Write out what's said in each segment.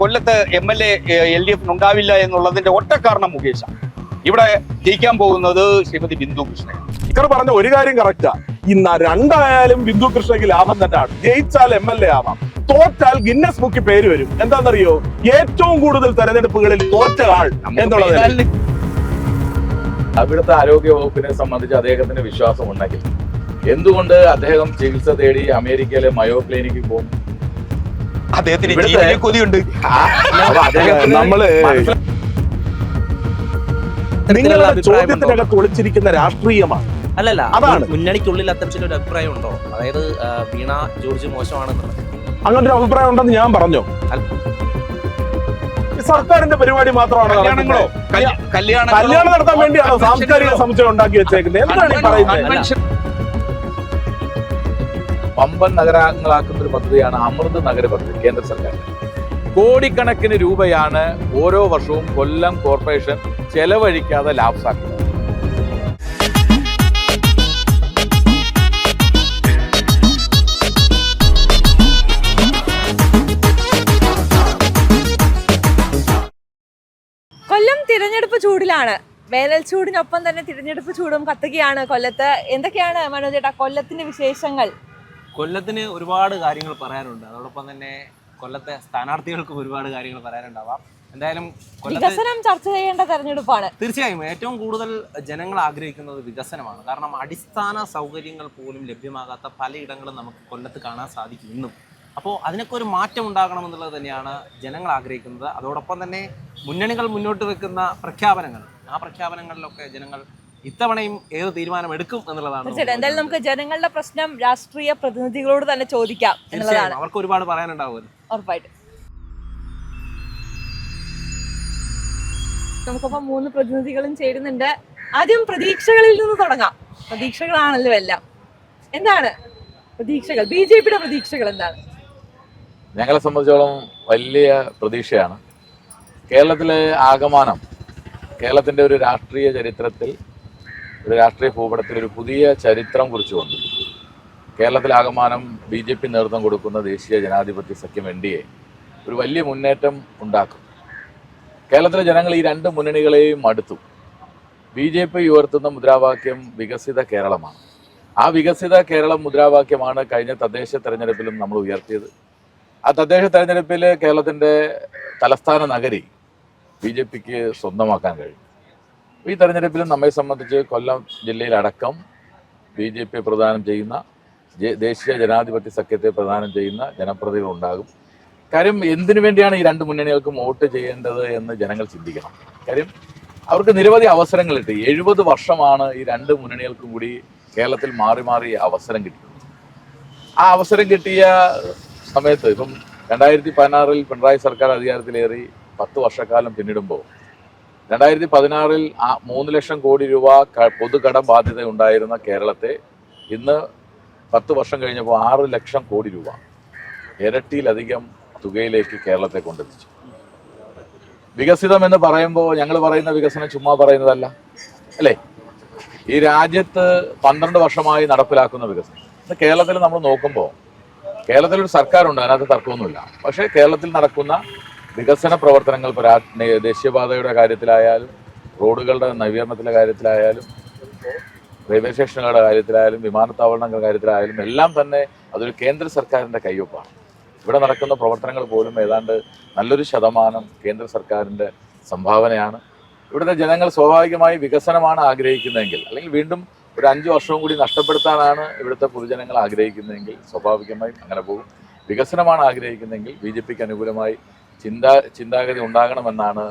കൊല്ലത്ത് MLA LDF ഉണ്ടാവില്ല എന്നുള്ളതിന്റെ ഒറ്റ കാരണം മുകേഷാണ്. ഇവിടെ ജയിക്കാൻ പോകുന്നത് ശ്രീമതി ബിന്ദു കൃഷ്ണ. ഇക്കർ പറഞ്ഞ ഒരു കാര്യം കറക്റ്റാ. രണ്ടായാലും ബിന്ദു കൃഷ്ണയ്ക്ക് ലാഭം തന്നെയാണ്. ജയിച്ചാൽ MLA ആവാം, തോറ്റാൽ ഗിന്നസ് ബുക്കിൽ പേര് വരും. എന്താണെന്നറിയോ? ഏറ്റവും കൂടുതൽ തെരഞ്ഞെടുപ്പുകളിൽ തോറ്റ ആൾ എന്നുള്ളത്. അവിടുത്തെ ആരോഗ്യ വകുപ്പിനെ സംബന്ധിച്ച് അദ്ദേഹത്തിന് വിശ്വാസം ഉണ്ടെങ്കിൽ എന്തുകൊണ്ട് അദ്ദേഹം ചികിത്സ തേടി അമേരിക്കയിലെ മയോ ക്ലിനിക്കിൽ പോകും? അദ്ദേഹത്തിന് കൊതിയുണ്ട്. നമ്മള് നിങ്ങളുടെ ചോദ്യത്തിനകത്ത് ഒളിച്ചിരിക്കുന്ന രാഷ്ട്രീയമാണ്. അല്ലല്ല, അതാണ് മുന്നണിക്കുള്ളിൽ അത്തരത്തിലൊരു അഭിപ്രായം ഉണ്ടോ? അതായത് വീണ ജോർജ് മോശമാണെന്നുള്ളത് അങ്ങനെ ഒരു അഭിപ്രായം ഉണ്ടെന്ന് ഞാൻ പറഞ്ഞോ? സർക്കാരിന്റെ പരിപാടി മാത്രമാണ്. കല്യാണം നടത്താൻ വേണ്ടിയാണോ സാംസ്കാരിക സമുച്ചയം ഉണ്ടാക്കി വെച്ചേക്കുന്നത്? എന്താണ് ഈ പറയുന്നത്? പമ്പൻ നഗരങ്ങളാക്കുന്ന ഒരു പദ്ധതിയാണ് അമൃത് നഗര പദ്ധതി. കേന്ദ്ര സർക്കാർ കോടിക്കണക്കിന് രൂപയാണ് ഓരോ വർഷവും കൊല്ലം കോർപ്പറേഷൻ ചെലവഴിക്കാതെ ലാഭസാക്കുന്നത്. കൊല്ലം തിരഞ്ഞെടുപ്പ് ചൂടിലാണ്. വേനൽ ചൂടിനൊപ്പം തന്നെ തിരഞ്ഞെടുപ്പ് ചൂടും കത്തുകയാണ് കൊല്ലത്ത്. എന്തൊക്കെയാണ് മനോജ് ചേട്ടാ കൊല്ലത്തിന്റെ വിശേഷങ്ങൾ? കൊല്ലത്തിന് ഒരുപാട് കാര്യങ്ങൾ പറയാനുണ്ട്. അതോടൊപ്പം തന്നെ കൊല്ലത്തെ സ്ഥാനാർത്ഥികൾക്കും ഒരുപാട് കാര്യങ്ങൾ പറയാനുണ്ടാവാം. എന്തായാലും വികസനം ചർച്ച ചെയ്യേണ്ട തെരഞ്ഞെടുപ്പാണ്. തീർച്ചയായും ഏറ്റവും കൂടുതൽ ജനങ്ങൾ ആഗ്രഹിക്കുന്നത് വികസനമാണ്. കാരണം അടിസ്ഥാന സൗകര്യങ്ങൾ പോലും ലഭ്യമാകാത്ത പലയിടങ്ങളും നമുക്ക് കൊല്ലത്ത് കാണാൻ സാധിക്കും ഇന്നും. അപ്പോൾ അതിനൊക്കെ ഒരു മാറ്റം ഉണ്ടാകണമെന്നുള്ളത് തന്നെയാണ് ജനങ്ങൾ ആഗ്രഹിക്കുന്നത്. അതോടൊപ്പം തന്നെ മുന്നണികൾ മുന്നോട്ട് വെക്കുന്ന പ്രഖ്യാപനങ്ങൾ, ആ പ്രഖ്യാപനങ്ങളിലൊക്കെ ജനങ്ങൾ ഇത്തവണയും ഏത് തീരുമാനം എടുക്കും എന്നുള്ളതാണ്. എന്തായാലും നമുക്ക് ജനങ്ങളുടെ പ്രശ്നം രാഷ്ട്രീയ പ്രതിനിധികളോട് തന്നെ ചോദിക്കാം എന്നുള്ളതാണ്. അവർക്ക് ഒരുപാട് പറയാനുണ്ടാവുമല്ലോ. ഉറപ്പായിട്ടും. നമുക്കപ്പം 3 പ്രതിനിധികളും ചേരുന്നുണ്ട്. ആദ്യം പ്രതീക്ഷകളിൽ നിന്ന് തുടങ്ങാം. പ്രതീക്ഷകളാണല്ലോ എല്ലാം. എന്താണ് പ്രതീക്ഷകൾ? BJPയുടെ പ്രതീക്ഷകൾ എന്താണ്? ഞങ്ങളെ സംബന്ധിച്ചോളം വലിയ പ്രതീക്ഷയാണ്. കേരളത്തിലെ ആകമാനം, കേരളത്തിൻ്റെ ഒരു രാഷ്ട്രീയ ചരിത്രത്തിൽ, ഒരു രാഷ്ട്രീയ ഭൂപടത്തിൽ ഒരു പുതിയ ചരിത്രം കുറിച്ചുകൊണ്ട് കേരളത്തിലാകമാനം BJP നേതൃത്വം കൊടുക്കുന്ന ദേശീയ ജനാധിപത്യ സഖ്യം NDA ഒരു വലിയ മുന്നേറ്റം ഉണ്ടാക്കും. കേരളത്തിലെ ജനങ്ങൾ ഈ 2 മുന്നണികളെയും മടുത്തു. BJP ഉയർത്തുന്ന മുദ്രാവാക്യം വികസിത കേരളമാണ്. ആ വികസിത കേരളം മുദ്രാവാക്യമാണ് കഴിഞ്ഞ തദ്ദേശ തെരഞ്ഞെടുപ്പിലും നമ്മൾ ഉയർത്തിയത്. ആ തദ്ദേശ തെരഞ്ഞെടുപ്പിൽ കേരളത്തിൻ്റെ തലസ്ഥാന നഗരി BJPക്ക് സ്വന്തമാക്കാൻ കഴിയും. ഈ തെരഞ്ഞെടുപ്പിലും നമ്മെ സംബന്ധിച്ച് കൊല്ലം ജില്ലയിലടക്കം BJP പ്രദാനം ചെയ്യുന്ന ദേശീയ ജനാധിപത്യ സഖ്യത്തെ പ്രദാനം ചെയ്യുന്ന ജനപ്രതിനിധികൾ ഉണ്ടാകും. കാര്യം എന്തിനു വേണ്ടിയാണ് ഈ 2 മുന്നണികൾക്കും വോട്ട് ചെയ്യേണ്ടത് എന്ന് ജനങ്ങൾ ചിന്തിക്കണം. കാര്യം അവർക്ക് നിരവധി അവസരങ്ങൾ കിട്ടി. 70 വർഷമാണ് ഈ 2 മുന്നണികൾക്കും കൂടി കേരളത്തിൽ മാറി മാറി അവസരം കിട്ടുന്നത്. ആ അവസരം കിട്ടിയ സമയത്ത് ഇപ്പം 2016 പിണറായി സർക്കാർ അധികാരത്തിലേറി 10 വർഷക്കാലം പിന്നിടുമ്പോൾ 2016 3 ലക്ഷം കോടി രൂപ പൊതുകടം ബാധ്യത ഉണ്ടായിരുന്ന കേരളത്തെ ഇന്ന് 10 വർഷം കഴിഞ്ഞപ്പോൾ 6 ലക്ഷം കോടി രൂപ ഇരട്ടിയിലധികം തുകയിലേക്ക് കേരളത്തെ കൊണ്ടെത്തിച്ചു. വികസിതം എന്ന് പറയുമ്പോൾ ഞങ്ങൾ പറയുന്ന വികസനം ചുമ്മാ പറയുന്നതല്ല, അല്ലേ? ഈ രാജ്യത്ത് 12 വർഷമായി നടപ്പിലാക്കുന്ന വികസനം. ഇന്ന് കേരളത്തിൽ നമ്മൾ നോക്കുമ്പോൾ കേരളത്തിലൊരു സർക്കാരുണ്ട്, അതിനകത്ത് തർക്കമൊന്നുമില്ല. പക്ഷേ കേരളത്തിൽ നടക്കുന്ന വികസന പ്രവർത്തനങ്ങൾ ദേശീയപാതയുടെ കാര്യത്തിലായാലും, റോഡുകളുടെ നവീകരണത്തിൻ്റെ കാര്യത്തിലായാലും, റെയിൽവേ സ്റ്റേഷനുകളുടെ കാര്യത്തിലായാലും, വിമാനത്താവളങ്ങളുടെ കാര്യത്തിലായാലും എല്ലാം തന്നെ അതൊരു കേന്ദ്ര സർക്കാരിൻ്റെ കയ്യൊപ്പാണ്. ഇവിടെ നടക്കുന്ന പ്രവർത്തനങ്ങൾ പോലും ഏതാണ്ട് നല്ലൊരു ശതമാനം കേന്ദ്ര സർക്കാരിൻ്റെ സംഭാവനയാണ്. ഇവിടുത്തെ ജനങ്ങൾ സ്വാഭാവികമായി വികസനമാണ് ആഗ്രഹിക്കുന്നതെങ്കിൽ, അല്ലെങ്കിൽ വീണ്ടും ഒരു 5 വർഷവും കൂടി നഷ്ടപ്പെടുത്താനാണ് ഇവിടുത്തെ പൊതുജനങ്ങൾ ആഗ്രഹിക്കുന്നതെങ്കിൽ സ്വാഭാവികമായും അങ്ങനെ പോകും. വികസനമാണ് ആഗ്രഹിക്കുന്നതെങ്കിൽ BJPക്ക് അനുകൂലമായി ചിന്താഗതി ഉണ്ടാകണമെന്നാണ്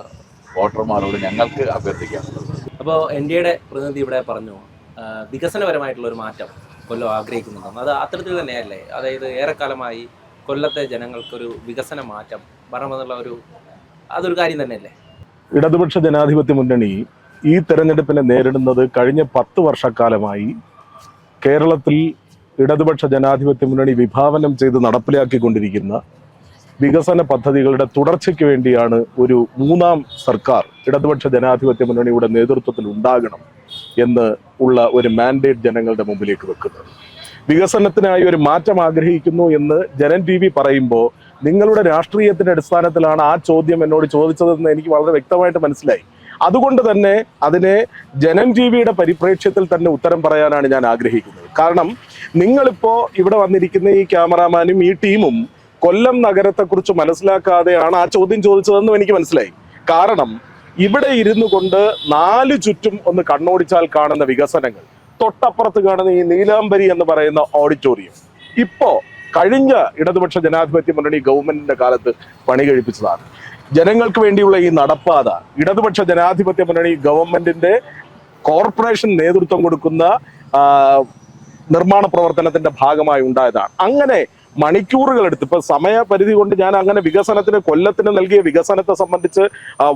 വോട്ടർമാരോട് ഞങ്ങൾക്ക് അഭ്യർത്ഥിക്കാറുള്ളത്. അപ്പോൾ NDAയുടെ പ്രതിനിധി ഇവിടെ പറഞ്ഞു വികസനപരമായിട്ടുള്ള ഒരു മാറ്റം കൊല്ലം ആഗ്രഹിക്കുന്നുണ്ടെന്ന്. അത് അത്തരത്തിൽ തന്നെയല്ലേ? അതായത് ഏറെക്കാലമായി കൊല്ലത്തെ ജനങ്ങൾക്കൊരു വികസന മാറ്റം വരണമെന്നുള്ള അതൊരു കാര്യം തന്നെയല്ലേ? ഇടതുപക്ഷ ജനാധിപത്യ മുന്നണി ഈ തെരഞ്ഞെടുപ്പിനെ നേരിടുന്നത് കഴിഞ്ഞ 10 വർഷക്കാലമായി കേരളത്തിൽ ഇടതുപക്ഷ ജനാധിപത്യ മുന്നണി വിഭാവനം ചെയ്ത് നടപ്പിലാക്കിക്കൊണ്ടിരിക്കുന്ന വികസന പദ്ധതികളുടെ തുടർച്ചയ്ക്ക് വേണ്ടിയാണ് ഒരു 3ാം സർക്കാർ ഇടതുപക്ഷ ജനാധിപത്യ മുന്നണിയുടെ നേതൃത്വത്തിൽ ഉണ്ടാകണം എന്ന് ഉള്ള ഒരു മാൻഡേറ്റ് ജനങ്ങളുടെ മുമ്പിലേക്ക് വെക്കുന്നത്. വികസനത്തിനായി ഒരു മാറ്റം ആഗ്രഹിക്കുന്നു എന്ന് ജനൻ TV പറയുമ്പോൾ നിങ്ങളുടെ രാഷ്ട്രീയത്തിന്റെ അടിസ്ഥാനത്തിലാണ് ആ ചോദ്യം എന്നോട് ചോദിച്ചതെന്ന് എനിക്ക് വളരെ വ്യക്തമായിട്ട് മനസ്സിലായി. അതുകൊണ്ട് തന്നെ അതിനെ ജനം ടിവിയുടെ പരിപ്രേക്ഷ്യത്തിൽ തന്നെ ഉത്തരം പറയാനാണ് ഞാൻ ആഗ്രഹിക്കുന്നത്. കാരണം നിങ്ങളിപ്പോ ഇവിടെ വന്നിരിക്കുന്ന ഈ ക്യാമറാമാനും ഈ ടീമും കൊല്ലം നഗരത്തെക്കുറിച്ച് മനസ്സിലാക്കാതെയാണ് ആ ചോദ്യം ചോദിച്ചതെന്നും എനിക്ക് മനസ്സിലായി. കാരണം ഇവിടെ ഇരുന്നു കൊണ്ട് 4 ചുറ്റും ഒന്ന് കണ്ണോടിച്ചാൽ കാണുന്ന വികസനങ്ങൾ, തൊട്ടപ്പുറത്ത് കാണുന്ന ഈ നീലാംബരി എന്ന് പറയുന്ന ഓഡിറ്റോറിയം ഇപ്പോ കഴിഞ്ഞ ഇടതുപക്ഷ ജനാധിപത്യ മുന്നണി ഗവൺമെന്റിന്റെ കാലത്ത് പണി കഴിപ്പിച്ചതാണ്. ജനങ്ങൾക്ക് വേണ്ടിയുള്ള ഈ നടപ്പാത ഇടതുപക്ഷ ജനാധിപത്യ മുന്നണി ഗവൺമെന്റിന്റെ കോർപ്പറേഷൻ നേതൃത്വം കൊടുക്കുന്ന നിർമ്മാണ പ്രവർത്തനത്തിന്റെ ഭാഗമായി ഉണ്ടായതാണ്. അങ്ങനെ മണിക്കൂറുകൾ എടുത്ത് ഇപ്പൊ സമയപരിധി കൊണ്ട് ഞാൻ അങ്ങനെ വികസനത്തിന് കൊല്ലത്തിന് നൽകിയ വികസനത്തെ സംബന്ധിച്ച്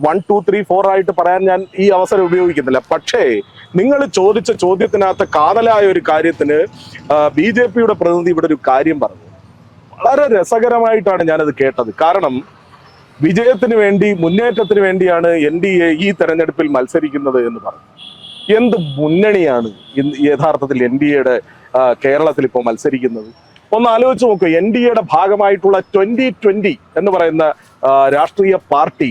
1, 2, 3, 4 ആയിട്ട് പറയാൻ ഞാൻ ഈ അവസരം ഉപയോഗിക്കുന്നില്ല. പക്ഷേ നിങ്ങൾ ചോദിച്ച ചോദ്യത്തിനകത്ത് കാതലായ ഒരു കാര്യത്തിന് BJPയുടെ പ്രതിനിധി ഇവിടെ ഒരു കാര്യം പറഞ്ഞു. വളരെ രസകരമായിട്ടാണ് ഞാനത് കേട്ടത്. കാരണം വിജയത്തിന് വേണ്ടി, മുന്നേറ്റത്തിന് വേണ്ടിയാണ് NDA ഈ തെരഞ്ഞെടുപ്പിൽ മത്സരിക്കുന്നത് എന്ന് പറഞ്ഞു. എന്ത് മുന്നണിയാണ് യഥാർത്ഥത്തിൽ NDAയുടെ കേരളത്തിൽ ഇപ്പോൾ മത്സരിക്കുന്നത്? ഒന്ന് ആലോചിച്ച് നോക്കൂ. NDAയുടെ ഭാഗമായിട്ടുള്ള 2020 എന്ന് പറയുന്ന രാഷ്ട്രീയ പാർട്ടി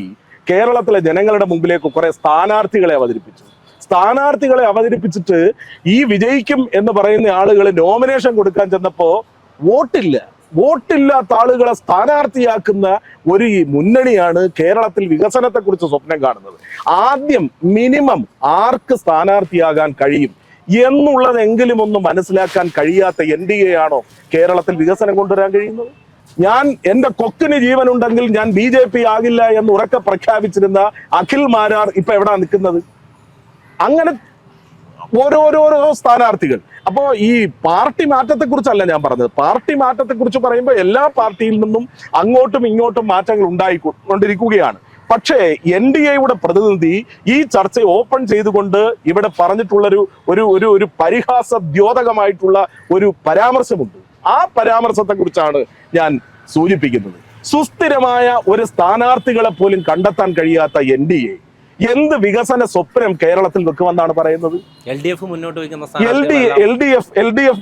കേരളത്തിലെ ജനങ്ങളുടെ മുമ്പിലേക്ക് കുറെ സ്ഥാനാർത്ഥികളെ അവതരിപ്പിച്ചു. സ്ഥാനാർത്ഥികളെ അവതരിപ്പിച്ചിട്ട് ഈ വിജയിക്കും എന്ന് പറയുന്ന ആളുകൾ നോമിനേഷൻ കൊടുക്കാൻ ചെന്നപ്പോ വോട്ടില്ലാത്ത ആളുകളെ സ്ഥാനാർത്ഥിയാക്കുന്ന ഒരു മുന്നണിയാണ് കേരളത്തിൽ വികസനത്തെ കുറിച്ച് സ്വപ്നം കാണുന്നത്. ആദ്യം മിനിമം ആർക്ക് സ്ഥാനാർത്ഥിയാകാൻ കഴിയും എന്നുള്ളതെങ്കിലും ഒന്ന് മനസ്സിലാക്കാൻ കഴിയാത്ത NDA ആണോ കേരളത്തിൽ വികസനം കൊണ്ടുവരാൻ കഴിയുന്നത്? ഞാൻ എന്റെ കൊക്കിന് ജീവനുണ്ടെങ്കിൽ ഞാൻ BJP ആകില്ല എന്ന് ഉറക്കെ പ്രഖ്യാപിച്ചിരുന്ന അഖിൽ മാരാർ ഇപ്പൊ എവിടാ നിൽക്കുന്നത്? അങ്ങനെ ഓരോരോ സ്ഥാനാർത്ഥികൾ. അപ്പോ ഈ പാർട്ടി മാറ്റത്തെ കുറിച്ചല്ല ഞാൻ പറഞ്ഞത്. പാർട്ടി മാറ്റത്തെ കുറിച്ച് പറയുമ്പോൾ എല്ലാ പാർട്ടിയിൽ നിന്നും അങ്ങോട്ടും ഇങ്ങോട്ടും മാറ്റങ്ങൾ ഉണ്ടായിക്കൊണ്ടിരിക്കുകയാണ്. പക്ഷേ NDAയുടെ പ്രതിനിധി ഈ ചർച്ച ഓപ്പൺ ചെയ്തുകൊണ്ട് ഇവിടെ പറഞ്ഞിട്ടുള്ളൊരു ഒരു പരിഹാസദ്യോതകമായിട്ടുള്ള ഒരു പരാമർശമുണ്ട്. ആ പരാമർശത്തെ കുറിച്ചാണ് ഞാൻ സൂചിപ്പിക്കുന്നത്. സുസ്ഥിരമായ ഒരു സ്ഥാനാർത്ഥികളെ പോലും കണ്ടെത്താൻ കഴിയാത്ത NDA എന്ത് വികസന സ്വപ്നം കേരളത്തിൽ വെക്കുമെന്നാണ് പറയുന്നത്? LDF മുന്നോട്ട് വയ്ക്കുന്ന LDF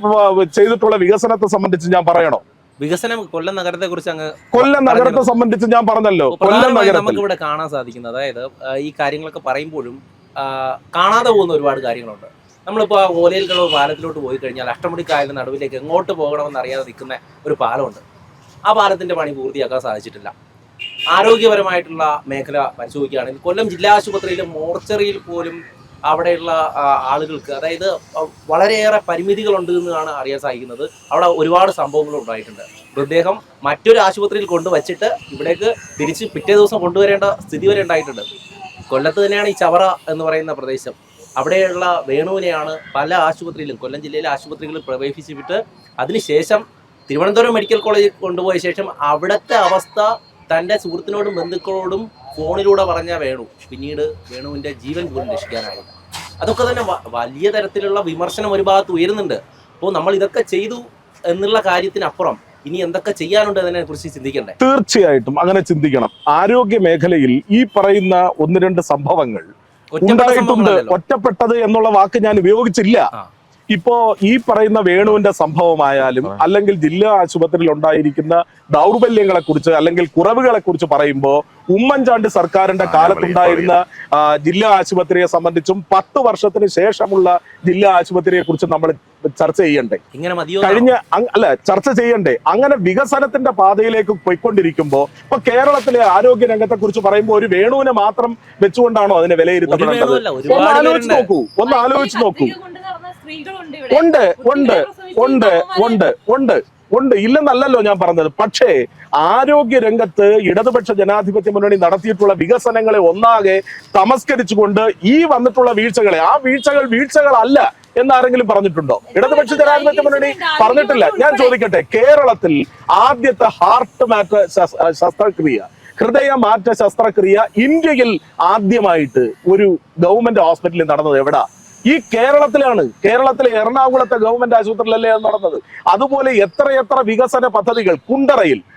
ചെയ്തിട്ടുള്ള വികസനത്തെ സംബന്ധിച്ച് ഞാൻ പറയണോ? വികസനം കൊല്ലം നഗരത്തെ കുറിച്ച് കൊല്ലം നഗരത്തെ സംബന്ധിച്ച് ഞാൻ പറഞ്ഞല്ലോ. കൊല്ലം നഗരം നമുക്ക് ഇവിടെ കാണാൻ സാധിക്കുന്നത്, അതായത് ഈ കാര്യങ്ങളൊക്കെ പറയുമ്പോഴും കാണാതെ പോകുന്ന ഒരുപാട് കാര്യങ്ങളുണ്ട്. നമ്മളിപ്പോൾ ഓലയിൽക്കുള്ള പാലത്തിലോട്ട് പോയി കഴിഞ്ഞാൽ അഷ്ടമുടിക്കായലിന്റെ നടുവിലേക്ക് എങ്ങോട്ട് പോകണമെന്ന് അറിയാതെ നിൽക്കുന്ന ഒരു പാലമുണ്ട്. ആ പാലത്തിന്റെ പണി പൂർത്തിയാക്കാൻ സാധിച്ചിട്ടില്ല. ആരോഗ്യപരമായിട്ടുള്ള മേഖല പരിശോധിക്കുകയാണെങ്കിൽ കൊല്ലം ജില്ലാ ആശുപത്രിയിലെ മോർച്ചറിയിൽ പോലും അവിടെയുള്ള ആളുകൾക്ക്, അതായത് വളരെയേറെ പരിമിതികളുണ്ട് എന്നാണ് അറിയാൻ സാധിക്കുന്നത്. അവിടെ ഒരുപാട് സംഭവങ്ങൾ ഉണ്ടായിട്ടുണ്ട്. മൃതദേഹം മറ്റൊരു ആശുപത്രിയിൽ കൊണ്ടുവച്ചിട്ട് ഇവിടേക്ക് തിരിച്ച് പിറ്റേ ദിവസം കൊണ്ടുവരേണ്ട സ്ഥിതി വരെ ഉണ്ടായിട്ടുണ്ട്. കൊല്ലത്ത് തന്നെയാണ് ഈ ചവറ എന്ന് പറയുന്ന പ്രദേശം. അവിടെയുള്ള വേണുവിനെയാണ് പല ആശുപത്രിയിലും, കൊല്ലം ജില്ലയിലെ ആശുപത്രികളിൽ പ്രവേശിച്ചിട്ട് അതിനുശേഷം തിരുവനന്തപുരം മെഡിക്കൽ കോളേജിൽ കൊണ്ടുപോയ ശേഷം അവിടുത്തെ അവസ്ഥ തൻ്റെ സുഹൃത്തിനോടും ബന്ധുക്കളോടും ഫോണിലൂടെ പറഞ്ഞ വേണു പിന്നീട് വേണുവിൻ്റെ ജീവൻ പോലും രക്ഷിക്കാനായില്ല. അതൊക്കെ തന്നെ വലിയ തരത്തിലുള്ള വിമർശനം ഒരു ഭാഗത്ത് ഉയരുന്നുണ്ട്. അപ്പോൾ നമ്മൾ ഇതൊക്കെ ചെയ്തു എന്നുള്ള കാര്യത്തിനപ്പുറം ഇനി എന്തൊക്കെ ചെയ്യാനുണ്ട് എന്നതിനെ കുറിച്ച് ചിന്തിക്കണ്ടേ? തീർച്ചയായിട്ടും അങ്ങനെ ചിന്തിക്കണം. ആരോഗ്യ മേഖലയിൽ ഈ പറയുന്ന 1-2 സംഭവങ്ങൾ ഉണ്ടായിട്ടുണ്ട്. ഒറ്റപ്പെട്ടത് എന്നുള്ള വാക്ക് ഞാൻ ഉപയോഗിച്ചില്ല. ഇപ്പോ ഈ പറയുന്ന വേണുവിന്റെ സംഭവമായാലും അല്ലെങ്കിൽ ജില്ലാ ആശുപത്രിയിൽ ഉണ്ടായിരിക്കുന്ന ദൗർബല്യങ്ങളെ കുറിച്ച് അല്ലെങ്കിൽ കുറവുകളെ കുറിച്ച് പറയുമ്പോൾ ഉമ്മൻചാണ്ടി സർക്കാരിന്റെ കാലത്തുണ്ടായിരുന്ന ജില്ലാ ആശുപത്രിയെ സംബന്ധിച്ചും 10 വർഷത്തിന് ശേഷമുള്ള ജില്ലാ ആശുപത്രിയെ കുറിച്ച് നമ്മൾ ചർച്ച ചെയ്യണ്ടേ? ചർച്ച ചെയ്യണ്ടേ? അങ്ങനെ വികസനത്തിന്റെ പാതയിലേക്ക് പോയിക്കൊണ്ടിരിക്കുമ്പോ ഇപ്പൊ കേരളത്തിലെ ആരോഗ്യ രംഗത്തെ കുറിച്ച് പറയുമ്പോൾ ഒരു വേണുവിനെ മാത്രം വെച്ചുകൊണ്ടാണോ അതിനെ വിലയിരുത്തപ്പെടേണ്ടത്? ഒന്ന് ആലോചിച്ച് നോക്കൂ. ഉണ്ട് ഇല്ലെന്നല്ലല്ലോ ഞാൻ പറഞ്ഞത്. പക്ഷേ ആരോഗ്യ രംഗത്ത് ഇടതുപക്ഷ ജനാധിപത്യ മുന്നണി നടത്തിയിട്ടുള്ള വികസനങ്ങളെ ഒന്നാകെ തമസ്കരിച്ചുകൊണ്ട് ഈ വന്നിട്ടുള്ള വീഴ്ചകളെ, ആ വീഴ്ചകളല്ല എന്നാരെങ്കിലും പറഞ്ഞിട്ടുണ്ടോ? ഇടതുപക്ഷ ജനാധിപത്യ മുന്നണി പറഞ്ഞിട്ടില്ല. ഞാൻ ചോദിക്കട്ടെ, കേരളത്തിൽ ആദ്യത്തെ ഹാർട്ട് മാറ്റ ശസ്ത്രക്രിയ, ഹൃദയമാറ്റ ശസ്ത്രക്രിയ ഇന്ത്യയിൽ ആദ്യമായിട്ട് ഒരു ഗവൺമെന്റ് ഹോസ്പിറ്റലിൽ നടന്നത് എവിടാ? ഈ കേരളത്തിലാണ്. കേരളത്തിലെ എറണാകുളത്തെ ഗവൺമെന്റ് ആശുപത്രിയിലല്ലേ അത് നടന്നത്. അതുപോലെ എത്രയെത്ര വികസന പദ്ധതികൾ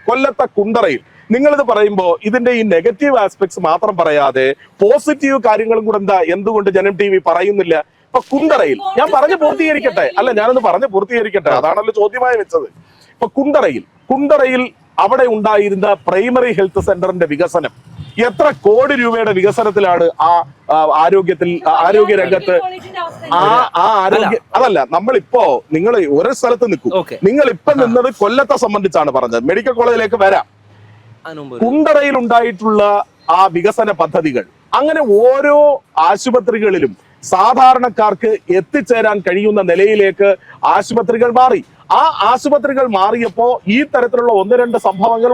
കൊല്ലത്തെ കുണ്ടറയിൽ. നിങ്ങളിത് പറയുമ്പോൾ ഇതിന്റെ ഈ നെഗറ്റീവ് ആസ്പെക്ട്സ് മാത്രം പറയാതെ പോസിറ്റീവ് കാര്യങ്ങളും കൂടെ എന്തുകൊണ്ട് ജനം TV പറയുന്നില്ല? ഇപ്പൊ കുണ്ടറയിൽ ഞാനൊന്ന് പറഞ്ഞു പൂർത്തീകരിക്കട്ടെ. അതാണല്ലോ ചോദ്യമായി വെച്ചത്. ഇപ്പൊ കുണ്ടറയിൽ അവിടെ ഉണ്ടായിരുന്ന പ്രൈമറി ഹെൽത്ത് സെന്ററിന്റെ വികസനം, എത്ര കോടി രൂപയുടെ വികസനത്തിലാണ് ആരോഗ്യ രംഗത്ത് അതല്ല, നമ്മളിപ്പോ നിങ്ങൾ ഒരു സ്ഥലത്ത് നിൽക്കും. നിങ്ങൾ ഇപ്പൊ നിന്നത് കൊല്ലത്തെ സംബന്ധിച്ചാണ് പറഞ്ഞത്. മെഡിക്കൽ കോളേജിലേക്ക് വരാം. കുണ്ടറയിൽ ഉണ്ടായിട്ടുള്ള ആ വികസന പദ്ധതികൾ, അങ്ങനെ ഓരോ ആശുപത്രികളിലും സാധാരണക്കാർക്ക് എത്തിച്ചേരാൻ കഴിയുന്ന നിലയിലേക്ക് ആശുപത്രികൾ മാറി. ആ ആശുപത്രികൾ മാറിയപ്പോ ഈ തരത്തിലുള്ള 1-2 സംഭവങ്ങൾ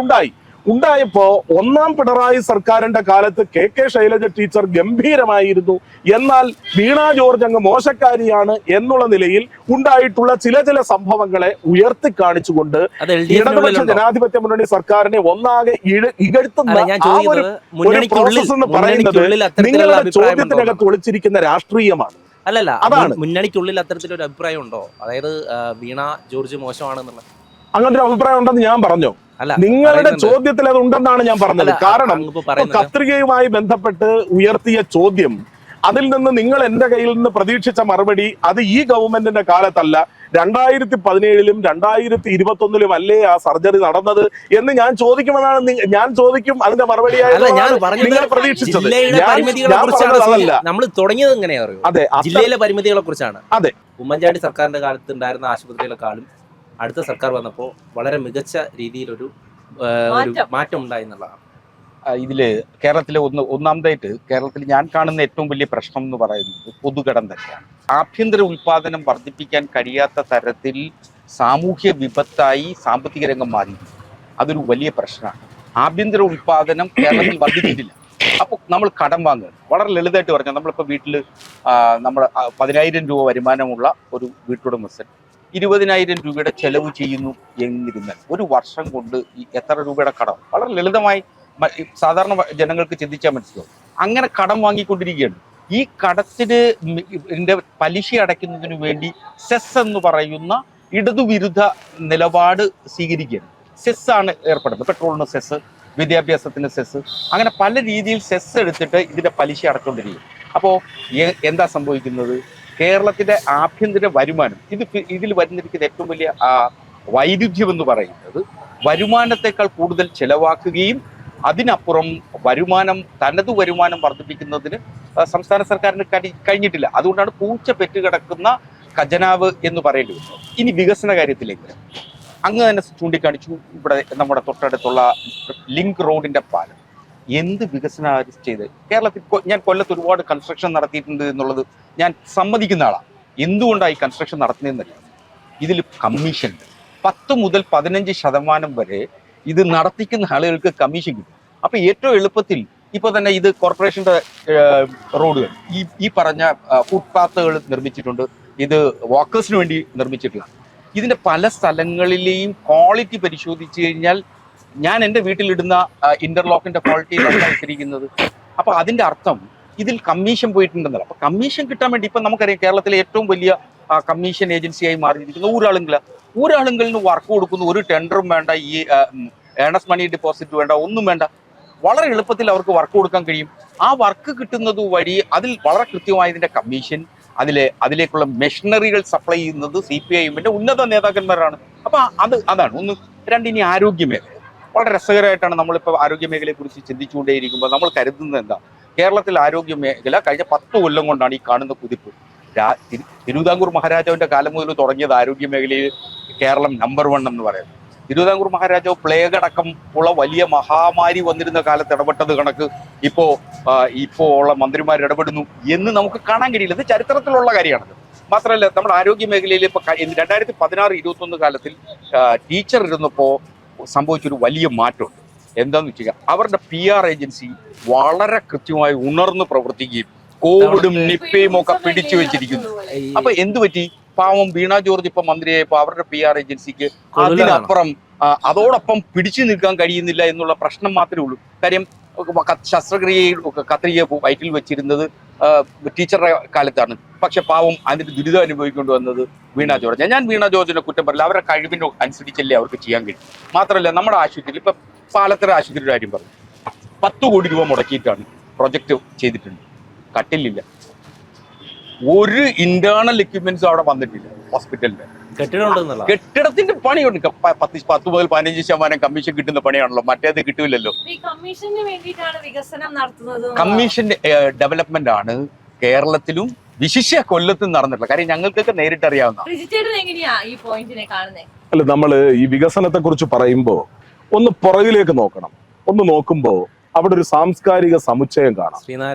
ഉണ്ടായപ്പോ ഒന്നാം പിണറായി സർക്കാരിന്റെ കാലത്ത് കെ ശൈലജ ടീച്ചർ ഗംഭീരമായിരുന്നു, എന്നാൽ വീണ ജോർജ് അങ്ങ് മോശക്കാരിയാണ് എന്നുള്ള നിലയിൽ ഉണ്ടായിട്ടുള്ള ചില സംഭവങ്ങളെ ഉയർത്തി കാണിച്ചുകൊണ്ട് ഇടതുപക്ഷ ജനാധിപത്യ മുന്നണി സർക്കാരിനെ ഒന്നാകെ ഇകഴ്ത്തുന്ന ആ ഒരു പ്രോസസ് എന്ന് പറയുന്നത് നിങ്ങളുടെ ചോദ്യത്തിനകത്ത് ഒളിച്ചിരിക്കുന്ന രാഷ്ട്രീയമാണ്. അല്ലല്ല, അതാണ് മുന്നണിക്കുള്ളിൽ അത്തരത്തിലൊരു അഭിപ്രായം ഉണ്ടോ? അതായത് വീണ ജോർജ് മോശമാണെന്നുള്ളത് അങ്ങനത്തെ ഒരു അഭിപ്രായം ഉണ്ടെന്ന് ഞാൻ പറഞ്ഞോ? നിങ്ങളുടെ ചോദ്യത്തിൽ അത് ഉണ്ടെന്നാണ് ഞാൻ പറഞ്ഞത്. കാരണം കത്രികയുമായി ബന്ധപ്പെട്ട് ഉയർത്തിയ ചോദ്യം, അതിൽ നിന്ന് നിങ്ങൾ എന്റെ കയ്യിൽ നിന്ന് പ്രതീക്ഷിച്ച മറുപടി അത് ഈ ഗവൺമെന്റിന്റെ കാലത്തല്ല, 2017-ലും 2021-ലും അല്ലേ ആ സർജറി നടന്നത് എന്ന് ഞാൻ ചോദിക്കുമെന്നാണ് ഞാൻ ചോദിക്കും. അതിന്റെ മറുപടിയായി നിങ്ങൾ പ്രതീക്ഷിച്ചത് നമ്മൾ തുടങ്ങിയത് എങ്ങനെയാ അറിയോ? അതെ, ജില്ലയിലെ പരിമിതികളെ കുറിച്ചാണ്. അതെ, ഉമ്മൻചാണ്ടി സർക്കാരിന്റെ കാലത്ത് ഉണ്ടായിരുന്ന ആശുപത്രികളെക്കാളും അടുത്ത സർക്കാർ വന്നപ്പോൾ വളരെ മികച്ച രീതിയിലൊരു മാറ്റം ഉണ്ടായി എന്നുള്ളതാണ്. ഇതില് കേരളത്തിലെ ഒന്നാമതായിട്ട് കേരളത്തിൽ ഞാൻ കാണുന്ന ഏറ്റവും വലിയ പ്രശ്നം എന്ന് പറയുന്നത് പൊതുകടം തന്നെയാണ്. ആഭ്യന്തര ഉൽപാദനം വർദ്ധിപ്പിക്കാൻ കഴിയാത്ത തരത്തിൽ സാമൂഹ്യ വിപത്തായി സാമ്പത്തിക രംഗം മാറി. അതൊരു വലിയ പ്രശ്നമാണ്. ആഭ്യന്തര ഉൽപാദനം കേരളത്തിൽ വർദ്ധിച്ചിട്ടില്ല. അപ്പോൾ നമ്മൾ കടം വാങ്ങുക. വളരെ ലളിതമായിട്ട് പറഞ്ഞാൽ, നമ്മളിപ്പോൾ വീട്ടിൽ നമ്മൾ 10,000 രൂപ വരുമാനമുള്ള ഒരു വീട്ടുടമസ്ഥൻ 20,000 രൂപയുടെ ചെലവ് ചെയ്യുന്നു എന്നിരുന്നാൽ ഒരു വർഷം കൊണ്ട് എത്ര രൂപയുടെ കടം? വളരെ ലളിതമായി സാധാരണ ജനങ്ങൾക്ക് ചിന്തിച്ചാൽ മനസ്സിലാവും. അങ്ങനെ കടം വാങ്ങിക്കൊണ്ടിരിക്കുകയാണ്. ഈ കടത്തിന് പലിശ അടയ്ക്കുന്നതിന് വേണ്ടി സെസ് എന്ന് പറയുന്ന ഇടതുവിരുദ്ധ നിലപാട് സ്വീകരിക്കുകയാണ്. സെസ്സാണ് ഏർപ്പെടുന്നത്. പെട്രോളിന് സെസ്, വിദ്യാഭ്യാസത്തിന് സെസ്, അങ്ങനെ പല രീതിയിൽ സെസ് എടുത്തിട്ട് ഇതിന്റെ പലിശ അടച്ചുകൊണ്ടിരിക്കും. അപ്പോൾ എന്താ സംഭവിക്കുന്നത്? കേരളത്തിന്റെ ആഭ്യന്തര വരുമാനം, ഇതിൽ വരുന്നിരിക്കുന്ന ഏറ്റവും വലിയ വൈരുദ്ധ്യം എന്ന് പറയുന്നത് വരുമാനത്തെക്കാൾ കൂടുതൽ ചെലവാക്കുകയും അതിനപ്പുറം തനത് വരുമാനം വർദ്ധിപ്പിക്കുന്നതിന് സംസ്ഥാന സർക്കാരിന് കഴിഞ്ഞിട്ടില്ല. അതുകൊണ്ടാണ് പൂച്ച പെറ്റുകിടക്കുന്ന ഖജനാവ് എന്ന് പറയേണ്ടി വരുന്നത്. ഇനി വികസന കാര്യത്തിലേക്ക് അങ്ങ് തന്നെ ചൂണ്ടിക്കാണിച്ചു, ഇവിടെ നമ്മുടെ തൊട്ടടുത്തുള്ള ലിങ്ക് റോഡിന്റെ പാലം എന്ത് വികസന ചെയ്ത് കേരളത്തിൽ. ഞാൻ കൊല്ലത്ത് ഒരുപാട് കൺസ്ട്രക്ഷൻ നടത്തിയിട്ടുണ്ട് എന്നുള്ളത് ഞാൻ സമ്മതിക്കുന്ന ആളാണ്. എന്തുകൊണ്ടാണ് ഈ കൺസ്ട്രക്ഷൻ നടത്തുന്നതെന്നല്ല, ഇതിൽ കമ്മീഷൻ 10 മുതൽ 15% വരെ ഇത് നടത്തിക്കുന്ന ആളുകൾക്ക് കമ്മീഷൻ കിട്ടും. അപ്പൊ ഏറ്റവും എളുപ്പത്തിൽ ഇപ്പൊ തന്നെ ഇത് കോർപ്പറേഷന്റെ റോഡുകൾ, ഈ പറഞ്ഞ ഫുട്പാത്തുകൾ നിർമ്മിച്ചിട്ടുണ്ട്. ഇത് വാക്കേഴ്സിന് വേണ്ടി നിർമ്മിച്ചിട്ടുള്ള. ഇതിന്റെ പല സ്ഥലങ്ങളിലെയും ക്വാളിറ്റി പരിശോധിച്ചു കഴിഞ്ഞാൽ ഞാൻ എൻ്റെ വീട്ടിലിടുന്ന ഇന്റർലോക്കിന്റെ ക്വാളിറ്റി ഇട്ടിരിക്കുന്നത്. അപ്പൊ അതിന്റെ അർത്ഥം ഇതിൽ കമ്മീഷൻ പോയിട്ടുണ്ടെന്നല്ല. അപ്പൊ കമ്മീഷൻ കിട്ടാൻ വേണ്ടി ഇപ്പൊ നമുക്കറിയാം കേരളത്തിലെ ഏറ്റവും വലിയ കമ്മീഷൻ ഏജൻസിയായി മാറിയിരിക്കുന്ന ഊരാളുങ്കലിന് വർക്ക് കൊടുക്കുന്നു. ഒരു ടെൻഡറും വേണ്ട, ഈ ഏണസ്റ്റ് മണി ഡെപ്പോസിറ്റ് വേണ്ട, ഒന്നും വേണ്ട. വളരെ എളുപ്പത്തിൽ അവർക്ക് വർക്ക് കൊടുക്കാൻ കഴിയും. ആ വർക്ക് കിട്ടുന്നത് വഴി അതിൽ വളരെ കൃത്യമായി ഇതിന്റെ കമ്മീഷൻ, അതിലേക്കുള്ള മെഷീനറികൾ സപ്ലൈ ചെയ്യുന്നത് CPIM-ന്റെ ഉന്നത നേതാക്കന്മാരാണ്. അപ്പൊ അതാണ് ഒന്ന്. ഇനി ആരോഗ്യമേഖല വളരെ രസകരമായിട്ടാണ് നമ്മളിപ്പോൾ ആരോഗ്യമേഖലയെ കുറിച്ച് ചിന്തിച്ചുകൊണ്ടേയിരിക്കുമ്പോൾ നമ്മൾ കരുതുന്നത് എന്താ? കേരളത്തിൽ ആരോഗ്യ മേഖല കഴിഞ്ഞ 10 കൊല്ലം കൊണ്ടാണ് ഈ കാണുന്ന കുതിപ്പ്. തിരുവിതാംകൂർ മഹാരാജാവിന്റെ കാലം മുതൽ തുടങ്ങിയത് ആരോഗ്യ മേഖലയിൽ കേരളം നമ്പർ 1 എന്ന് പറയുന്നത്. തിരുവിതാംകൂർ മഹാരാജാവ് പ്ലേഗ് അടക്കം ഉള്ള വലിയ മഹാമാരി വന്നിരുന്ന കാലത്ത് ഇടപെട്ടത് കണക്ക് ഇപ്പോ ഉള്ള മന്ത്രിമാർ ഇടപെടുന്നു എന്ന് നമുക്ക് കാണാൻ കഴിയില്ല. ഇത് ചരിത്രത്തിലുള്ള കാര്യമാണത്. മാത്രമല്ല, നമ്മുടെ ആരോഗ്യ മേഖലയിൽ ഇപ്പൊ 2016-21 കാലത്തിൽ ടീച്ചർ ഇരുന്നപ്പോൾ സംഭവിച്ചൊരു വലിയ മാറ്റമുണ്ട്. എന്താന്ന് വെച്ചാൽ അവരുടെ PR ഏജൻസി വളരെ കൃത്യമായി ഉണർന്ന് പ്രവർത്തിക്കുകയും കോവിഡും നിപ്പയും ഒക്കെ പിടിച്ചു വെച്ചിരിക്കുന്നു. അപ്പൊ എന്തു പറ്റി? പാവം വീണ ജോർജ് ഇപ്പൊ മന്ത്രിയായപ്പോ അവരുടെ PR ഏജൻസിക്ക് അതിനപ്പുറം അതോടൊപ്പം പിടിച്ചു നിൽക്കാൻ കഴിയുന്നില്ല എന്നുള്ള പ്രശ്നം മാത്രമേ ഉള്ളൂ. കാര്യം ശസ്ത്രക്രിയയിൽ കത്രിക വയറ്റിൽ വെച്ചിരുന്നത് ടീച്ചറുടെ കാലത്താണ്. പക്ഷെ പാവം അതിന്റെ ദുരിതം അനുഭവിക്കൊണ്ട് വന്നത് വീണ ജോർജ്. ഞാൻ വീണ ജോർജിനെ കുറ്റം പറയില്ല. അവരുടെ കഴിവിന് അനുസരിച്ചല്ലേ അവർക്ക് ചെയ്യാൻ കഴിയും. മാത്രമല്ല, നമ്മുടെ ആശുപത്രിയിൽ ഇപ്പൊ പാലത്തറ ആശുപത്രിയുടെ കാര്യം പറഞ്ഞു, 10 കോടി രൂപ മുടക്കിയിട്ടാണ് പ്രൊജക്ട് ചെയ്തിട്ടുണ്ട്. കട്ടിലില്ല, ഒരു ഇന്റേണൽ എക്യുപ്മെന്റ്സും അവിടെ വന്നിട്ടില്ല ഹോസ്പിറ്റലിന്റെ. കെട്ടിടം ഉണ്ടെന്നുള്ള കെട്ടിടത്തിന്റെ പണിയുണ്ട്. 10 മുതൽ 15% കമ്മീഷൻ കിട്ടുന്ന പണിയാണല്ലോ, മറ്റേത് കിട്ടൂലല്ലോ. ഈ കമ്മീഷന് വേണ്ടിയിട്ടാണ് വികസനം നടത്തുന്നത്. കമ്മീഷന്റെ ഡെവലപ്മെന്റ് ആണ് കേരളത്തിലും വിശിഷ്യ കൊല്ലത്തും നടന്നിട്ടുള്ളത്. കാര്യം ഞങ്ങൾക്കൊക്കെ നേരിട്ട് അറിയാവുന്ന. റിജിച്ചേട്ടൻ എങ്ങനെയാ ഈ പോയിന്റിനെ കാണുന്നത്? അല്ല, നമ്മള് ഈ വികസനത്തെ കുറിച്ച് പറയുമ്പോ ഒന്ന് പുറകിലേക്ക് നോക്കണം. ഒന്ന് നോക്കുമ്പോ അവിടെ ഒരു സാംസ്കാരിക സമുച്ചയം കാണാം.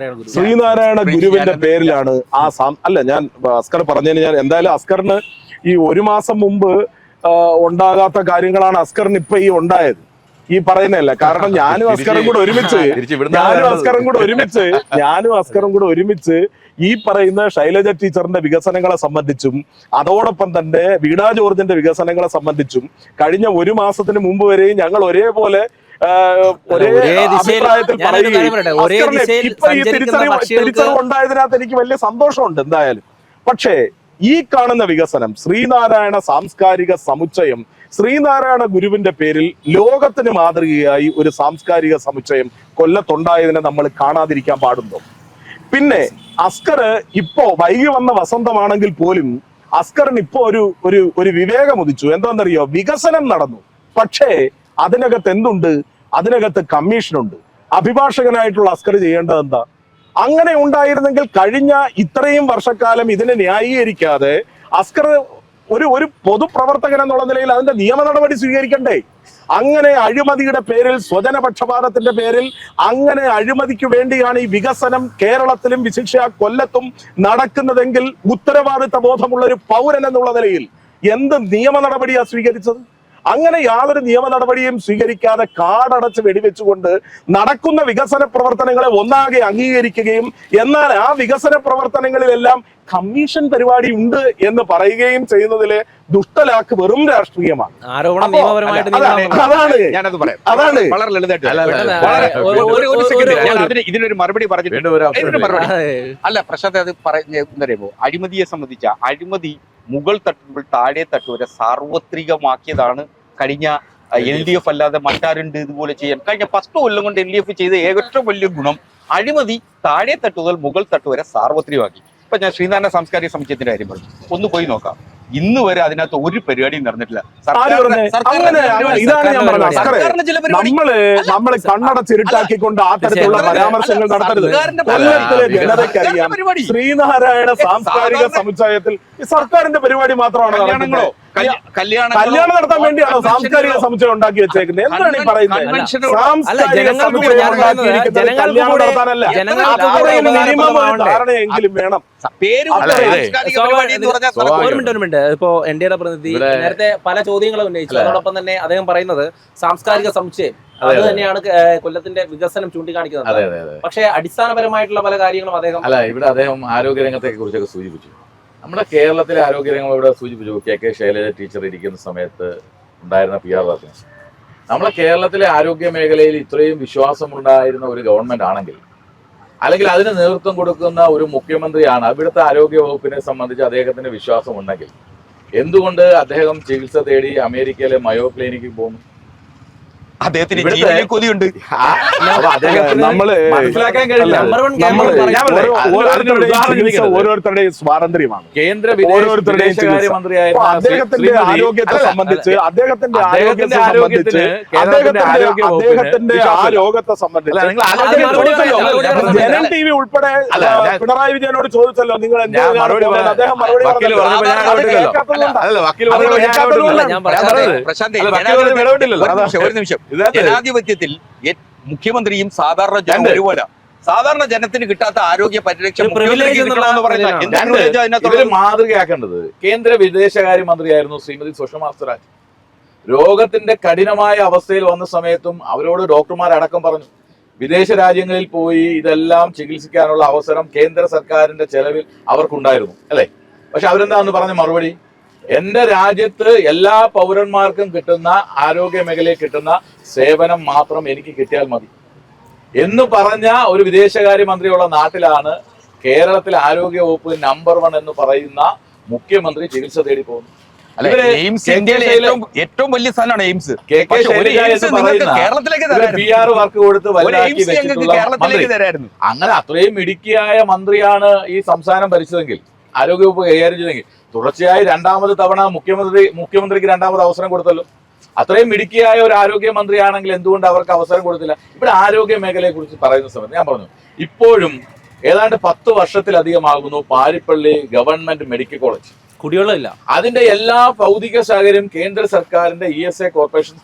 ശ്രീനാരായണ ഗുരുവിന്റെ പേരിലാണ് ആ അല്ല, ഞാൻ അസ്കർ പറഞ്ഞതിന് ഞാൻ എന്തായാലും അസ്കറിന് ഈ 1 മാസം മുമ്പ് ഉണ്ടാകാത്ത കാര്യങ്ങളാണ് അസ്കറിന് ഇപ്പൊ ഈ ഉണ്ടായത്. ഈ പറയുന്നതല്ല. കാരണം ഞാനും അസ്കറും കൂടെ ഒരുമിച്ച് ഈ പറയുന്ന ശൈലജ ടീച്ചറിന്റെ വികസനങ്ങളെ സംബന്ധിച്ചും അതോടൊപ്പം തന്നെ വീണ ജോർജിന്റെ വികസനങ്ങളെ സംബന്ധിച്ചും കഴിഞ്ഞ 1 മാസത്തിന് മുമ്പ് വരെയും ഞങ്ങൾ ഒരേപോലെ ഒരേ അഭിപ്രായത്തിൽ തിരിച്ചറിവ് ഉണ്ടായതിനകത്ത് എനിക്ക് വലിയ സന്തോഷമുണ്ട് എന്തായാലും. പക്ഷേ ഈ കാണുന്ന വികസനം, ശ്രീനാരായണ സാംസ്കാരിക സമുച്ചയം, ശ്രീനാരായണ ഗുരുവിന്റെ പേരിൽ ലോകത്തിന് മാതൃകയായി ഒരു സാംസ്കാരിക സമുച്ചയം കൊല്ലത്തുണ്ടായതിനെ നമ്മൾ കാണാതിരിക്കാൻ പാടുണ്ടോ? പിന്നെ അസ്കർ ഇപ്പോ വൈകി വന്ന വസന്തമാണെങ്കിൽ പോലും അസ്കറിന് ഇപ്പോ ഒരു വിവേകം ഉദിച്ചു. എന്താണെന്നറിയോ? വികസനം നടന്നു, പക്ഷേ അതിനകത്ത് എന്തുണ്ട്? അതിനകത്ത് കമ്മീഷനുണ്ട്. അഭിഭാഷകനായിട്ടുള്ള അസ്കർ ചെയ്യേണ്ടത് എന്താ? അങ്ങനെ ഉണ്ടായിരുന്നെങ്കിൽ കഴിഞ്ഞ ഇത്രയും വർഷക്കാലം ഇതിനെ ന്യായീകരിക്കാതെ അസ്കർ ഒരു പൊതുപ്രവർത്തകൻ എന്നുള്ള നിലയിൽ അതിന്റെ നിയമ നടപടി സ്വീകരിക്കണ്ടേ? അങ്ങനെ അഴിമതിയുടെ പേരിൽ, സ്വജനപക്ഷപാതത്തിന്റെ പേരിൽ അങ്ങനെ അഴിമതിക്ക് വേണ്ടിയാണ് ഈ വികസനം കേരളത്തിലും വിശിഷ്യ കൊല്ലത്തും നടക്കുന്നതെങ്കിൽ ഉത്തരവാദിത്ത ബോധമുള്ള ഒരു പൗരൻ എന്നുള്ള നിലയിൽ എന്ത് നിയമ നടപടിയാ സ്വീകരിച്ചത്? അങ്ങനെ യാതൊരു നിയമ നടപടിയും സ്വീകരിക്കാതെ കാടടച്ച് വെടിവെച്ചുകൊണ്ട് നടക്കുന്ന വികസന പ്രവർത്തനങ്ങളെ ഒന്നാകെ അംഗീകരിക്കുകയും എന്നാൽ ആ വികസന പ്രവർത്തനങ്ങളിലെല്ലാം കമ്മീഷൻ പരിപാടി ഉണ്ട് എന്ന് പറയുകയും ചെയ്യുന്നതിലെ ദുഷ്ടലാക്ക് വെറും രാഷ്ട്രീയമാണ്. അതാണ് വളരെ ലളിതമായിട്ട് ഇതിനൊരു മറുപടി പറഞ്ഞിട്ടുണ്ട്. അല്ല പ്രശാന്ത്, അത് പറയുന്നറിയുമോ? അഴിമതിയെ സംബന്ധിച്ച അഴിമതി മുകൾ തട്ടുമ്പോൾ താഴെ തട്ട് വരെ സാർവത്രികമാക്കിയതാണ് കഴിഞ്ഞ LDF അല്ലാതെ മറ്റാരുണ്ട് ഇതുപോലെ ചെയ്യാൻ? കഴിഞ്ഞ 10 കൊല്ലം കൊണ്ട് LDF ചെയ്ത ഏറ്റവും വലിയ ഗുണം അഴിമതി താഴെ തട്ട് മുതൽ മുകൾ തട്ട് വരെ സാർവത്രികമാക്കി. ഇപ്പൊ ഞാൻ ശ്രീനാരായണ സാംസ്കാരിക സമുച്ചയത്തിന്റെ കാര്യം പറഞ്ഞു. ഒന്ന് പോയി നോക്കാം, ഇന്ന് വരെ അതിനകത്ത് ഒരു പരിപാടിയും നടന്നിട്ടില്ല. നമ്മള് കണ്ണടച്ചിരുട്ടാക്കിക്കൊണ്ട് ആ തരത്തിലുള്ള പരാമർശങ്ങൾ നടത്തരുത്. കൊല്ലത്തിലെ ജനതയ്ക്കറിയാം ശ്രീനാരായണ സാംസ്കാരിക സമുച്ചയത്തിൽ സർക്കാരിന്റെ പരിപാടി മാത്രമാണ് നടക്കുന്നത്. കല്യാണം നടത്താൻ വേണ്ടിയാണോ സാംസ്കാരിക സമുച്ചയം ഉണ്ടാക്കി വെച്ചേക്കുന്നത്? എന്താണ് ഈ പറയുന്നത്? സാംസ്കാരിക സമുച്ചയം ഉണ്ടാക്കിയിരിക്കുന്നത് കല്യാണം നടത്താനല്ല. മിനിമം ധാരണയെങ്കിലും വേണം. ഇപ്പോ എൻഡിയുടെ പ്രതിനിധി നേരത്തെ പല ചോദ്യങ്ങളും ഉന്നയിച്ചു. അതോടൊപ്പം തന്നെ അദ്ദേഹം പറയുന്നത് സാംസ്കാരിക സമുച്ചയം അത് തന്നെയാണ് കൊല്ലത്തിന്റെ വികസനം ചൂണ്ടിക്കാണിക്കുന്നത്. പക്ഷേ അടിസ്ഥാനപരമായിട്ടുള്ള പല കാര്യങ്ങളും അദ്ദേഹം ആരോഗ്യരംഗത്തെ കുറിച്ചൊക്കെ സൂചിപ്പിച്ചു. നമ്മുടെ കേരളത്തിലെ ആരോഗ്യരംഗം ഇവിടെ സൂചിപ്പിച്ചു. KK ശൈലജ ടീച്ചർ ഇരിക്കുന്ന സമയത്ത് ഉണ്ടായിരുന്ന PR വർക്കിംഗ്. നമ്മുടെ കേരളത്തിലെ ആരോഗ്യ മേഖലയിൽ ഇത്രയും വിശ്വാസമുണ്ടായിരുന്ന ഒരു ഗവൺമെന്റ് ആണെങ്കിൽ, അല്ലെങ്കിൽ അതിന് നേതൃത്വം കൊടുക്കുന്ന ഒരു മുഖ്യമന്ത്രിയാണ്, അവിടുത്തെ ആരോഗ്യ വകുപ്പിനെ സംബന്ധിച്ച് അദ്ദേഹത്തിന് വിശ്വാസം ഉണ്ടെങ്കിൽ എന്തുകൊണ്ട് അദ്ദേഹം ചികിത്സ തേടി അമേരിക്കയിലെ മയോ ക്ലിനിക്കിൽ പോകുന്നു? അദ്ദേഹത്തിന് കൊതിയുണ്ട്. ഓരോരുത്തരുടെയും സ്വാതന്ത്ര്യമാണ്. കേന്ദ്ര വിദേശകാര്യമന്ത്രിയായ അദ്ദേഹത്തിന്റെ ആരോഗ്യത്തെ സംബന്ധിച്ച് അദ്ദേഹത്തിന്റെ ആ രോഗത്തെ സംബന്ധിച്ച് ജനം TV ഉൾപ്പെടെ പിണറായി വിജയനോട് ചോദിച്ചല്ലോ, നിങ്ങൾ അദ്ദേഹം ഒരു നിമിഷം. ജനാധിപത്യത്തിൽ മുഖ്യമന്ത്രിയും സാധാരണ ജനം ഒരുപോലെ. സാധാരണ ജനത്തിന് കിട്ടാത്ത ആരോഗ്യ പരിരക്ഷ മാതൃകയാക്കേണ്ടത് കേന്ദ്ര വിദേശകാര്യമന്ത്രിയായിരുന്നു ശ്രീമതി സുഷമ സ്വരാജ്. രോഗത്തിന്റെ കഠിനമായ അവസ്ഥയിൽ വന്ന സമയത്തും അവരോട് ഡോക്ടർമാരടക്കം പറഞ്ഞു, വിദേശ രാജ്യങ്ങളിൽ പോയി ഇതെല്ലാം ചികിത്സിക്കാനുള്ള അവസരം കേന്ദ്ര സർക്കാരിന്റെ ചെലവിൽ അവർക്കുണ്ടായിരുന്നു, അല്ലെ? പക്ഷെ അവരെന്താന്ന് പറഞ്ഞ മറുപടി, എന്റെ രാജ്യത്ത് എല്ലാ പൗരന്മാർക്കും കിട്ടുന്ന ആരോഗ്യ മേഖലയിൽ കിട്ടുന്ന സേവനം മാത്രം എനിക്ക് കിട്ടിയാൽ മതി എന്ന് പറഞ്ഞ ഒരു വിദേശകാര്യമന്ത്രിയുള്ള നാട്ടിലാണ് കേരളത്തിലെ ആരോഗ്യ വകുപ്പ് നമ്പർ 1 എന്ന് പറയുന്ന മുഖ്യമന്ത്രി ചികിത്സ തേടി പോകുന്നു. ഏറ്റവും വലിയ സ്ഥാനമാണ് എയിംസ്. PR വർക്ക് കൊടുത്ത് വലുതാക്കി വെച്ചിട്ടുള്ള. അങ്ങനെ അത്രയും മിടുക്കിയായ മന്ത്രിയാണ് ഈ സംസ്ഥാനം ഭരിച്ചതെങ്കിൽ ആരോഗ്യവകുപ്പ് കൈകാര്യം ചെയ്തെങ്കിൽ തുടർച്ചയായി രണ്ടാമത് തവണ മുഖ്യമന്ത്രിക്ക് രണ്ടാമത് അവസരം കൊടുത്തല്ലോ. അത്രയും മിടുക്കിയായ ഒരു ആരോഗ്യമന്ത്രിയാണെങ്കിൽ എന്തുകൊണ്ട് അവർക്ക് അവസരം കൊടുത്തില്ല? ഇവിടെ ആരോഗ്യ മേഖലയെ കുറിച്ച് പറയുന്ന സമയത്ത് ഞാൻ പറഞ്ഞു, ഇപ്പോഴും ഏതാണ്ട് 10 വർഷത്തിലധികമാകുന്നു പാരിപ്പള്ളി ഗവൺമെന്റ് മെഡിക്കൽ കോളേജ് കുടിവെള്ളമില്ല. അതിന്റെ എല്ലാ ഭൗതിക സാഹചര്യം കേന്ദ്ര സർക്കാരിന്റെ ESA കോർപ്പറേഷൻ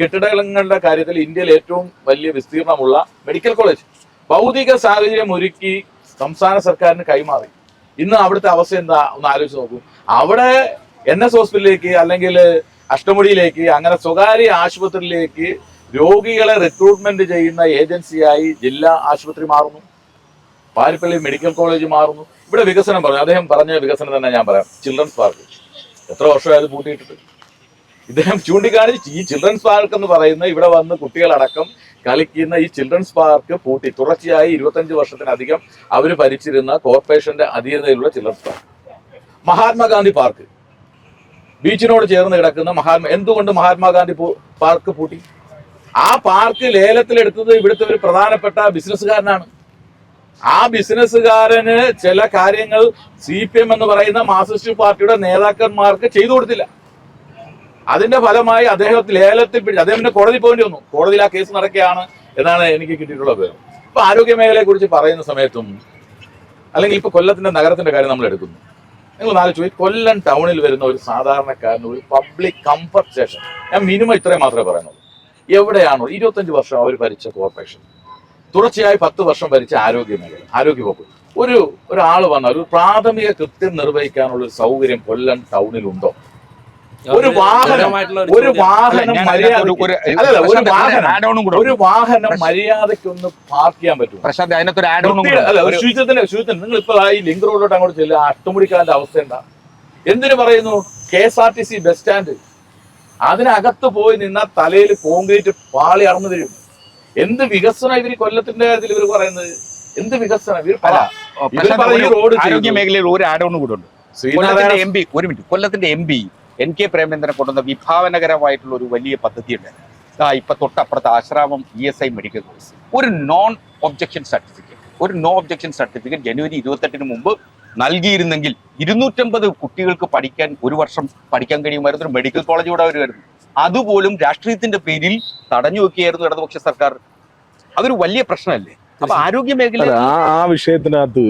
കെട്ടിടങ്ങളുടെ കാര്യത്തിൽ ഇന്ത്യയിൽ ഏറ്റവും വലിയ വിസ്തീർണമുള്ള മെഡിക്കൽ കോളേജ് ഭൗതിക സാഹചര്യം ഒരുക്കി സംസ്ഥാന സർക്കാരിന് കൈമാറി. ഇന്ന് അവിടുത്തെ അവസ്ഥ എന്താ ഒന്ന് ആലോചിച്ച് നോക്കൂ. അവിടെ NS ഹോസ്പിറ്റലിലേക്ക് അല്ലെങ്കിൽ അഷ്ടമുടിയിലേക്ക് അങ്ങനെ സ്വകാര്യ ആശുപത്രിയിലേക്ക് രോഗികളെ റിക്രൂട്ട്മെന്റ് ചെയ്യുന്ന ഏജൻസിയായി ജില്ലാ ആശുപത്രി മാറുന്നു, പാരിപ്പള്ളി മെഡിക്കൽ കോളേജ് മാറുന്നു. ഇവിടെ വികസനം പറഞ്ഞു, അദ്ദേഹം പറഞ്ഞ വികസനം തന്നെ ഞാൻ പറയാം. ചിൽഡ്രൻസ് പാർക്ക് എത്ര വർഷമായത് പൂട്ടിയിട്ടിട്ട് ഇദ്ദേഹം ചൂണ്ടിക്കാണിച്ച് ഈ ചിൽഡ്രൻസ് പാർക്ക് എന്ന് പറയുന്ന ഇവിടെ വന്ന് കുട്ടികളടക്കം കളിക്കുന്ന ഈ ചിൽഡ്രൻസ് പാർക്ക് പൂട്ടി. തുടർച്ചയായി 25 വർഷത്തിനധികം അവർ ഭരിച്ചിരുന്ന കോർപ്പറേഷന്റെ അധീനതയിലുള്ള ചിൽഡ്രൻസ് പാർക്ക്. മഹാത്മാഗാന്ധി പാർക്ക് ബീച്ചിനോട് ചേർന്ന് കിടക്കുന്ന എന്തുകൊണ്ട് മഹാത്മാഗാന്ധി പാർക്ക് പൂട്ടി? ആ പാർക്ക് ലേലത്തിലെടുത്തത് ഇവിടുത്തെ ഒരു പ്രധാനപ്പെട്ട ബിസിനസ്സുകാരനാണ്. ആ ബിസിനസ്സുകാരന് ചില കാര്യങ്ങൾ CPM എന്ന് പറയുന്ന മാർക്സിസ്റ്റ് പാർട്ടിയുടെ നേതാക്കന്മാർക്ക് ചെയ്തു കൊടുത്തില്ല. അതിന്റെ ഫലമായി അദ്ദേഹം ലേലത്തിൽ പിടിച്ചു. അദ്ദേഹം പിന്നെ കോടതി പോകേണ്ടി വന്നു. കോടതിയിൽ ആ കേസ് നടക്കുകയാണ് എന്നാണ് എനിക്ക് കിട്ടിയിട്ടുള്ള വിവരം. ഇപ്പൊ ആരോഗ്യ മേഖലയെ കുറിച്ച് പറയുന്ന സമയത്തും അല്ലെങ്കിൽ ഇപ്പൊ കൊല്ലത്തിന്റെ നഗരത്തിന്റെ കാര്യം നമ്മൾ എടുക്കുന്നു. നിങ്ങൾ ആലോചിച്ചു, കൊല്ലം ടൗണിൽ വരുന്ന ഒരു സാധാരണക്കാരന് ഒരു പബ്ലിക് കംഫർട്ട് സ്റ്റേഷൻ, ഞാൻ മിനിമം ഇത്രയും മാത്രമേ പറയുന്നുള്ളൂ. എവിടെയാണോ 25 വർഷം അവർ ഭരിച്ച കോർപ്പറേഷൻ, തുടർച്ചയായി 10 വർഷം ഭരിച്ച ആരോഗ്യ മേഖല, ആരോഗ്യവകുപ്പ്, ഒരാൾ വന്ന ഒരു പ്രാഥമിക കൃത്യം നിർവഹിക്കാനുള്ള ഒരു സൗകര്യം കൊല്ലം ടൗണിലുണ്ടോ? ഒരു വാഹനം മര്യാദയ്ക്കൊന്ന് പാർക്ക് ചെയ്യാൻ പറ്റും? ശുചിത്വത്തിന് നിങ്ങൾ ഇപ്പൊ ഈ ലിങ്ക് റോഡിലോട്ട് അങ്ങോട്ട് ചെല്ലുക, അട്ടുമുടിക്കാരന്റെ അവസ്ഥ എന്താ? എന്തിനു പറയുന്നു? KSRTC ബസ് സ്റ്റാൻഡ്, അതിനകത്ത് പോയി നിന്നാൽ തലയിൽ കോൺക്രീറ്റ് പാളി അറന്നു തരും. എന്ത് വികസനം ഇവര് കൊല്ലത്തിന്റെ കാര്യത്തിൽ ഇവർ പറയുന്നത്? എന്ത് വികസനം ആരോഗ്യ മേഖലയിൽ ഒരു ആഡോൺ കൂടെ ഉണ്ട്. കൊല്ലത്തിന്റെ MP NK പ്രേമചന്ദ്രൻ കൊണ്ടുവന്ന വിഭാവനകരമായിട്ടുള്ള ഒരു വലിയ പദ്ധതി ഉണ്ട്. ഇപ്പൊ തൊട്ടപ്പുറത്ത് ആശ്രാമം ESI മെഡിക്കൽ കോളേജ് ഒരു നോൺ ഒബ്ജക്ഷൻ സർട്ടിഫിക്കറ്റ് ജനുവരി 28 മുമ്പ് നൽകിയിരുന്നെങ്കിൽ 250 കുട്ടികൾക്ക് പഠിക്കാൻ ഒരു വർഷം പഠിക്കാൻ കഴിയുമായിരുന്നു. ഒരു മെഡിക്കൽ കോളേജ് കൂടെ വരുമായിരുന്നു. അതുപോലും രാഷ്ട്രീയത്തിന്റെ പേരിൽ തടഞ്ഞു വെക്കുകയായിരുന്നു ഇടതുപക്ഷ സർക്കാർ. അതൊരു വലിയ പ്രശ്നമല്ലേ? അപ്പൊ ആരോഗ്യ മേഖല ആ വിഷയത്തിനകത്ത്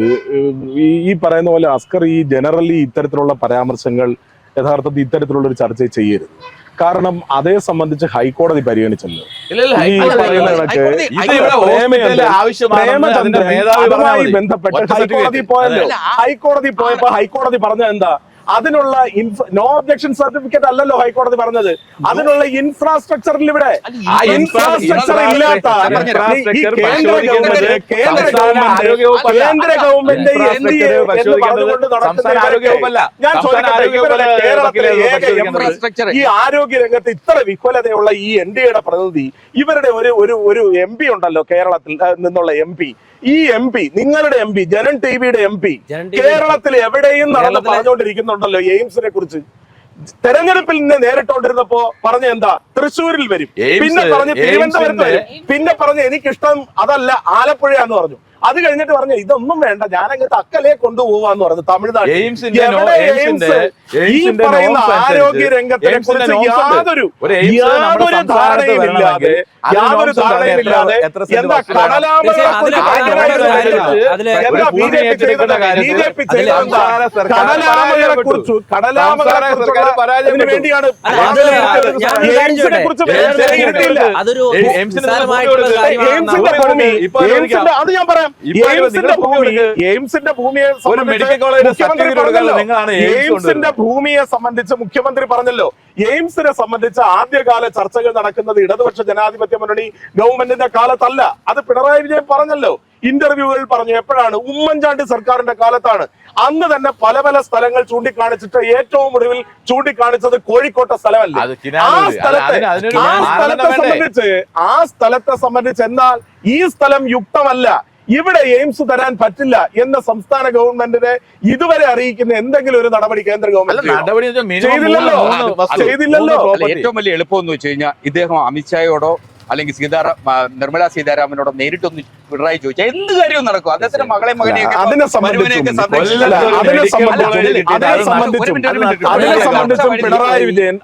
ഈ പറയുന്ന പോലെ അസ്കർ ഈ ജനറലി ഇത്തരത്തിലുള്ള പരാമർശങ്ങൾ യഥാർത്ഥത്തിൽ ഇത്തരത്തിലുള്ള ഒരു ചർച്ച ചെയ്യരുത്. കാരണം അതേ സംബന്ധിച്ച് ഹൈക്കോടതി പരിഗണിച്ചല്ലോ. അതുമായി ബന്ധപ്പെട്ട് ഹൈക്കോടതി പോയപ്പോ ഹൈക്കോടതി പറഞ്ഞത് എന്താ? അതിനുള്ള നോ ഒബ്ജക്ഷൻ സർട്ടിഫിക്കറ്റ് അല്ലല്ലോ ഹൈക്കോടതി പറഞ്ഞത്, അതിനുള്ള ഇൻഫ്രാസ്ട്രക്ചറിൽ ഇവിടെ ഇൻഫ്രാസ്ട്രക്ചർ ഇല്ലാത്ത കേന്ദ്ര ഗവൺമെന്റ് ഞാൻ ചോദിക്കട്ടെ, ഈ ആരോഗ്യ രംഗത്ത് ഇത്ര വിഫലതയുള്ള ഈ NDAയുടെ പ്രതിനിധി, ഇവരുടെ ഒരു MP ഉണ്ടല്ലോ കേരളത്തിൽ നിന്നുള്ള MP, ഈ MP നിങ്ങളുടെ MP ജനൻ TVയുടെ MP കേരളത്തിൽ എവിടെയും നടന്ന് പറഞ്ഞുകൊണ്ടിരിക്കുന്നുണ്ടല്ലോ എയിംസിനെ കുറിച്ച്. തെരഞ്ഞെടുപ്പിൽ നിന്ന് നേരിട്ടോണ്ടിരുന്നപ്പോ പറഞ്ഞ എന്താ? തൃശ്ശൂരിൽ വരും, പിന്നെ പറഞ്ഞ് തിരുവനന്തപുരത്ത് വരും, പിന്നെ പറഞ്ഞ് എനിക്കിഷ്ടം അതല്ല ആലപ്പുഴയാന്ന് പറഞ്ഞു. അത് കഴിഞ്ഞിട്ട് പറഞ്ഞു ഇതൊന്നും വേണ്ട, ഞാനങ്ങ് തക്കലേ കൊണ്ടുപോവാന്ന് പറഞ്ഞു തമിഴ്നാട്. ഈ പറയുന്ന ആരോഗ്യ രംഗത്തിനെ കുറിച്ച് യാതൊരു ധാരണയുമില്ലാതെ എന്താ കടലാമകളെ വേണ്ടിയാണ് അത് ഞാൻ പറയാം. എയിംസിന്റെ ഭൂമിയെ സംബന്ധിച്ച് മുഖ്യമന്ത്രി പറഞ്ഞല്ലോ. എയിംസിനെ സംബന്ധിച്ച് ആദ്യകാല ചർച്ചകൾ നടക്കുന്നത് ഇടതുപക്ഷ ജനാധിപത്യ മുന്നണി ഗവൺമെന്റിന്റെ കാലത്തല്ല, അത് പിണറായി വിജയൻ പറഞ്ഞല്ലോ. ഇന്റർവ്യൂകളിൽ പറഞ്ഞു. എപ്പോഴാണ്? ഉമ്മൻചാണ്ടി സർക്കാരിന്റെ കാലത്താണ്. അന്ന് തന്നെ പല പല സ്ഥലങ്ങൾ ചൂണ്ടിക്കാണിച്ചിട്ട് ഏറ്റവും ഒടുവിൽ ചൂണ്ടിക്കാണിച്ചത് കോഴിക്കോട്ടെ സ്ഥലമല്ലേ. ആ സ്ഥലത്തെ സംബന്ധിച്ച് എന്നാൽ ഈ സ്ഥലം യുക്തമല്ല, ഇവിടെ എയിംസ് തരാൻ പറ്റില്ല എന്ന സംസ്ഥാന ഗവൺമെന്റിനെ ഇതുവരെ അറിയിക്കുന്ന എന്തെങ്കിലും ഒരു നടപടി കേന്ദ്ര ഗവൺമെന്റ് ചെയ്തില്ലല്ലോ. ഏറ്റവും വലിയ എളുപ്പം എന്ന് വെച്ച് കഴിഞ്ഞാൽ ഇദ്ദേഹം അമിത്ഷായോടോ അല്ലെങ്കിൽ നിർമ്മലാ സീതാരാമനോട് നേരിട്ടൊന്ന് പിണറായി ചോദിച്ചാൽ എന്ത് കാര്യവും നടക്കും. അദ്ദേഹത്തിന്റെ മകളെ മകനെയൊക്കെ അതിനെ സംബന്ധിച്ചും പിണറായി വിജയൻ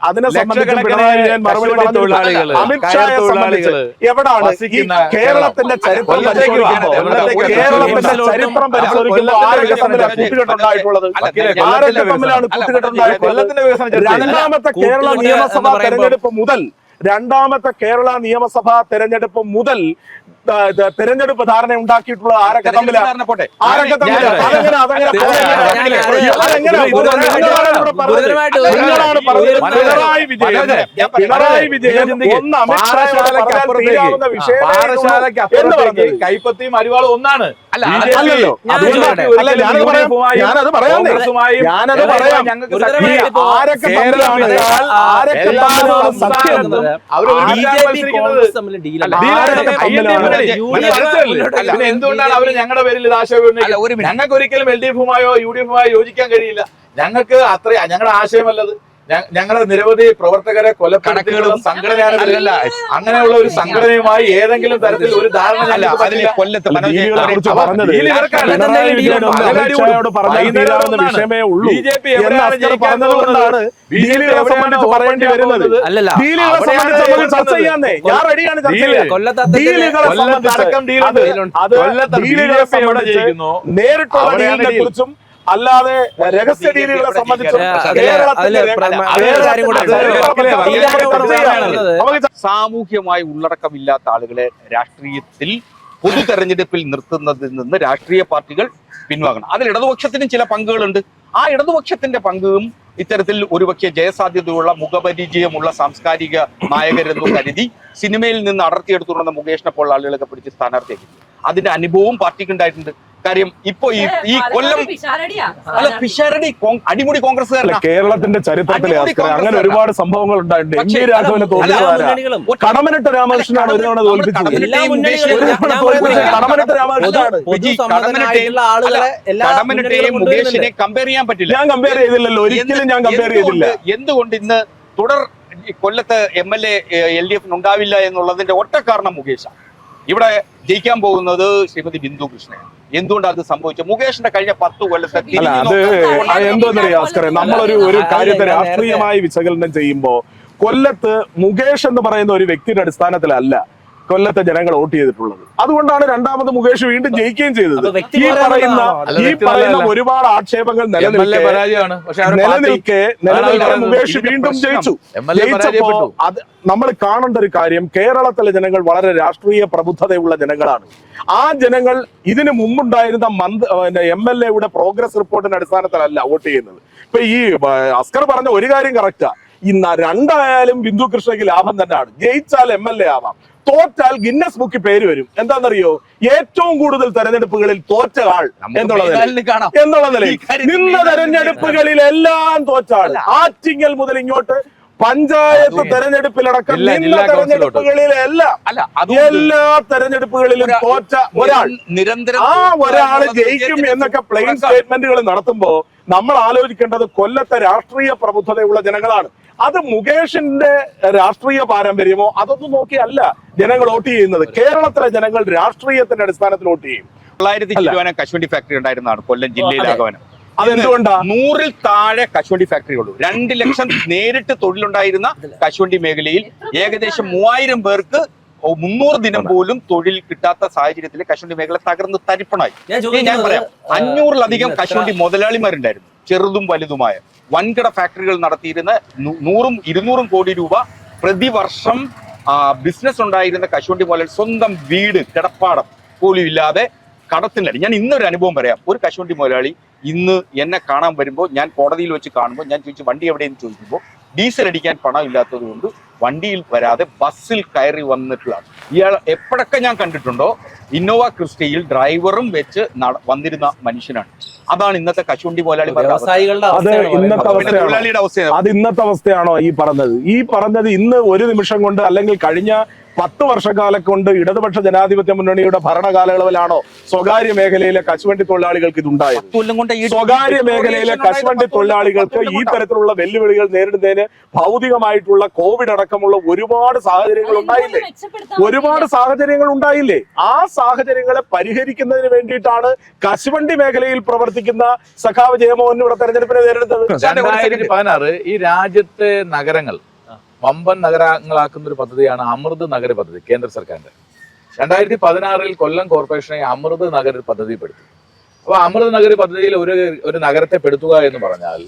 മറുപടി പറഞ്ഞു. അമിത്ഷായെ സംബന്ധിച്ച് എവിടാണ് ഈ കേരളത്തിന്റെ ചരിത്രം പരിശോധിക്കുമ്പോൾ ആരൊക്കെ തമ്മിലാണ് കൂട്ടുകെട്ടുണ്ടായിട്ടുള്ളത്? ആരൊക്കെ തമ്മിലാണ് കൂട്ടുകെട്ടുണ്ടായിട്ടുള്ളത്? രണ്ടാമത്തെ കേരള നിയമസഭാ തെരഞ്ഞെടുപ്പ് മുതൽ തെരഞ്ഞെടുപ്പ് ധാരണ ഉണ്ടാക്കിയിട്ടുള്ള ആരൊക്കെ തമ്മിലാണ്? പിണറായി വിജയൻ കൈപ്പത്തിയും അരിവാളും ഒന്നാണ്. അല്ലല്ലോ, ഞാനത് പറയാം. ആരൊക്കെ എന്തുകൊണ്ടാണ് അവര് ഞങ്ങളുടെ പേരിൽ ഇത് ആശയം? ഞങ്ങൾക്ക് ഒരിക്കലും LDF-ഉമായോ UDF-ഉമായോ യോജിക്കാൻ കഴിയില്ല. ഞങ്ങൾക്ക് ഞങ്ങളുടെ ആശയമല്ലത്. ഞങ്ങളുടെ നിരവധി പ്രവർത്തകരെ കൊലപ്പെടുത്തിയുള്ള സംഘടനയാണ്. അങ്ങനെയുള്ള ഒരു സംഘടനയുമായി ഏതെങ്കിലും തരത്തിൽ ഒരു ധാരണ വിഷയമേ ഉള്ളൂ പറഞ്ഞതുകൊണ്ടാണ് പറയേണ്ടി വരുന്നത്. ചർച്ച ചെയ്യാന്നേ, ഞാൻ റെഡിയാണ്. നേരിട്ടുള്ള ഡീലിനെ കുറിച്ചും അല്ലാതെ രഹസ്യ ഡീലുകളെ സംബന്ധിച്ചും സാമൂഹ്യമായി ഉള്ളടക്കമില്ലാത്ത ആളുകളെ രാഷ്ട്രീയത്തിൽ പൊതു തെരഞ്ഞെടുപ്പിൽ നിർത്തുന്നതിൽ നിന്ന് രാഷ്ട്രീയ പാർട്ടികൾ പിൻവാങ്ങണം. അതിൽ ഇടതുപക്ഷത്തിനും ചില പങ്കുകളുണ്ട്. ആ ഇടതുപക്ഷത്തിന്റെ പങ്കും ഇത്തരത്തിൽ ഒരുപക്ഷെ ജയസാധ്യതയുള്ള മുഖപരിചയമുള്ള സാംസ്കാരിക നായകരെന്നു കരുതി സിനിമയിൽ നിന്ന് അടർത്തിയെടുത്തുകൊണ്ടുവന്ന മുകേഷിനെ പോലുള്ള ആളുകളൊക്കെ പിടിച്ച് സ്ഥാനാർത്ഥിയാക്കി. അതിന്റെ അനുഭവവും പാർട്ടിക്ക് ഉണ്ടായിട്ടുണ്ട്. കാര്യം ഇപ്പൊ ഈ കൊല്ലം പിഷാരടി അടിമുടി കോൺഗ്രസ്സുകാരനാണ്. കേരളത്തിന്റെ ചരിത്രത്തിൽ അങ്ങനെ ഒരുപാട് സംഭവങ്ങൾ ഉണ്ടായിട്ടുണ്ട്. എം വി രാഘവനെ തോൽപ്പിച്ചതാരാ? കടമനിട്ട രാമകൃഷ്ണനാണ് ഒരു തവണ തോൽപ്പിച്ചത്. കടമനിട്ട രാമകൃഷ്ണനാണ്. കടമനിട്ടയും മുകേഷിനെ കമ്പയർ ചെയ്യാൻ പറ്റില്ല. ഞാൻ കമ്പയർ ചെയ്തില്ലല്ലോ, ഒരിക്കലും ഞാൻ കമ്പയർ ചെയ്തില്ല. എന്തുകൊണ്ട് ഇന്ന് തുടർ കൊല്ലത്ത് MLA LDF ഉണ്ടാവില്ല എന്നുള്ളതിന്റെ ഒറ്റ കാരണം മുകേഷാണ്. ഇവിടെ ജയിക്കാൻ പോകുന്നത് ശ്രീമതി ബിന്ദു കൃഷ്ണൻ. എന്തുകൊണ്ടാണ് അത് സംഭവിച്ചത്? മുകേഷിന്റെ കഴിഞ്ഞ 10 കൊല്ലത്തെ എന്തോന്നറിയാം ഭാസ്കരൻ, നമ്മളൊരു കാര്യത്തെ രാഷ്ട്രീയമായി വിശകലനം ചെയ്യുമ്പോ കൊല്ലത്ത് മുകേഷ് എന്ന് പറയുന്ന ഒരു വ്യക്തിയുടെ അടിസ്ഥാനത്തിലല്ല കൊല്ലത്തെ ജനങ്ങൾ വോട്ട് ചെയ്തിട്ടുള്ളത്. അതുകൊണ്ടാണ് രണ്ടാമത് മുകേഷ് വീണ്ടും ജയിക്കുകയും ചെയ്തത്. ഈ പറയുന്ന ഒരുപാട് ആക്ഷേപങ്ങൾ നിലനിൽക്കെ മുകേഷ് വീണ്ടും ജയിച്ചപ്പോ അത് നമ്മൾ കാണേണ്ട ഒരു കാര്യം, കേരളത്തിലെ ജനങ്ങൾ വളരെ രാഷ്ട്രീയ പ്രബുദ്ധതയുള്ള ജനങ്ങളാണ്. ആ ജനങ്ങൾ ഇതിനു മുമ്പുണ്ടായിരുന്ന MLA-യുടെ പ്രോഗ്രസ് റിപ്പോർട്ടിന്റെ അടിസ്ഥാനത്തിലല്ല വോട്ട് ചെയ്യുന്നത്. ഇപ്പൊ ഈ അസ്കർ പറഞ്ഞ ഒരു കാര്യം കറക്റ്റാ. രണ്ടായാലും ബിന്ദു കൃഷ്ണയ്ക്ക് ലാഭം തന്നെയാണ്. ജയിച്ചാൽ MLA ആവാം, തോറ്റാൽ ഗിന്നസ് ബുക്കിൽ പേര് വരും. എന്താണെന്നറിയോ? ഏറ്റവും കൂടുതൽ തെരഞ്ഞെടുപ്പുകളിൽ തോറ്റ ആൾ എന്നുള്ള നിലയിൽ നിന്ന തെരഞ്ഞെടുപ്പുകളിലെല്ലാം തോറ്റ ആൾ. ആറ്റിങ്ങൽ മുതൽ ഇങ്ങോട്ട് പഞ്ചായത്ത് തെരഞ്ഞെടുപ്പിലടക്കം എല്ലാ തെരഞ്ഞെടുപ്പുകളിലും തോറ്റ ഒരാൾ, ആ ഒരാൾ ജയിക്കും എന്നൊക്കെ പ്ലെയിൻ സ്റ്റേറ്റ്മെന്റുകൾ നടത്തുമ്പോ നമ്മൾ ആലോചിക്കേണ്ടത് കൊല്ലത്തെ രാഷ്ട്രീയ പ്രബുദ്ധതയുള്ള ജനങ്ങളാണ്. അത് മുകേഷിന്റെ രാഷ്ട്രീയ പാരമ്പര്യമോ അതൊന്നും നോക്കിയല്ല ജനങ്ങൾ വോട്ട് ചെയ്യുന്നത്. കേരളത്തിലെ ജനങ്ങൾ രാഷ്ട്രീയത്തിന്റെ അടിസ്ഥാനത്തിൽ വോട്ട് ചെയ്യും. 900 കശുവണ്ടി ഫാക്ടറി ഉണ്ടായിരുന്നതാണ് കൊല്ലം ജില്ലയിലാകവനം. അതെന്തുകൊണ്ടാ? 100-ൽ താഴെ കശുവണ്ടി ഫാക്ടറികളുള്ളൂ. 2 ലക്ഷം നേരിട്ട് തൊഴിലുണ്ടായിരുന്ന കശുവണ്ടി മേഖലയിൽ ഏകദേശം 3000 പേർക്ക് 300 ദിനം പോലും തൊഴിൽ കിട്ടാത്ത സാഹചര്യത്തിൽ കശുവണ്ടി മേഖല തകർന്ന് തരിപ്പണായി. ഞാൻ പറയാം, 500-ലധികം കശുവണ്ടി മുതലാളിമാരുണ്ടായിരുന്നു, ചെറുതും വലുതുമായ വൻകിട ഫാക്ടറികൾ നടത്തിയിരുന്ന 100-200 കോടി രൂപ പ്രതിവർഷം ബിസിനസ് ഉണ്ടായിരുന്ന കശുവണ്ടി മുതലാളി സ്വന്തം വീട് കിടപ്പാടം പോലും ഇല്ലാതെ കടത്തിനടി. ഞാൻ ഇന്നൊരു അനുഭവം പറയാം. ഒരു കശുവണ്ടി മുതലാളി ഇന്ന് എന്നെ കാണാൻ വരുമ്പോൾ, ഞാൻ കോടതിയിൽ വെച്ച് കാണുമ്പോൾ ഞാൻ ചോദിച്ചു വണ്ടി എവിടെയെന്ന് ചോദിക്കുമ്പോൾ ഡീസൽ അടിക്കാൻ പണം ഇല്ലാത്തത് കൊണ്ട് വണ്ടിയിൽ വരാതെ ബസ്സിൽ കയറി വന്നിട്ടുള്ളതാണ്. ഇയാൾ എപ്പോഴൊക്കെ ഞാൻ കണ്ടിട്ടുണ്ടോ ഇന്നോവ ക്രിസ്റ്റയിൽ ഡ്രൈവറും വെച്ച് വന്നിരുന്ന മനുഷ്യനാണ്. അതാണ് ഇന്നത്തെ കശുവണ്ടി മുതലാളിമാരുടെ അവസ്ഥയാണോ ഈ പറഞ്ഞത്? ഇന്ന് ഒരു നിമിഷം കൊണ്ട് അല്ലെങ്കിൽ കഴിഞ്ഞ 10 വർഷക്കാലം കൊണ്ട് ഇടതുപക്ഷ ജനാധിപത്യ മുന്നണിയുടെ ഭരണകാലയളവിലാണോ സ്വകാര്യ മേഖലയിലെ കശുവണ്ടി തൊഴിലാളികൾക്ക് ഇതുണ്ടായത്? 10 കൊല്ലം കൊണ്ട് ഈ സ്വകാര്യ മേഖലയിലെ കശുവണ്ടി തൊഴിലാളികൾക്ക് ഈ തരത്തിലുള്ള വെല്ലുവിളികൾ നേരിടുന്നതിന് ഭൗതികമായിട്ടുള്ള കോവിഡ് അടക്കമുള്ള ഒരുപാട് സാഹചര്യങ്ങൾ ഉണ്ടായില്ലേ? ഒരുപാട് സാഹചര്യങ്ങൾ ഉണ്ടായില്ലേ? ആ സാഹചര്യങ്ങളെ പരിഹരിക്കുന്നതിന് വേണ്ടിയിട്ടാണ് കശുവണ്ടി മേഖലയിൽ പ്രവർത്തിക്കുന്ന സഖാവ് ജയമോഹൻ ഇവിടെ തെരഞ്ഞെടുപ്പിനെ നേരിടുന്നത്. 2016 ഈ രാജ്യത്തെ നഗരങ്ങൾ വമ്പൻ നഗരങ്ങളാക്കുന്ന ഒരു പദ്ധതിയാണ് അമൃത് നഗര പദ്ധതി, കേന്ദ്ര സർക്കാരിന്റെ. 2016 കൊല്ലം കോർപ്പറേഷനെ അമൃത് നഗർ പദ്ധതിപ്പെടുത്തി. അപ്പൊ അമൃത് നഗർ പദ്ധതിയിൽ ഒരു നഗരത്തെ പെടുത്തുക എന്ന് പറഞ്ഞാൽ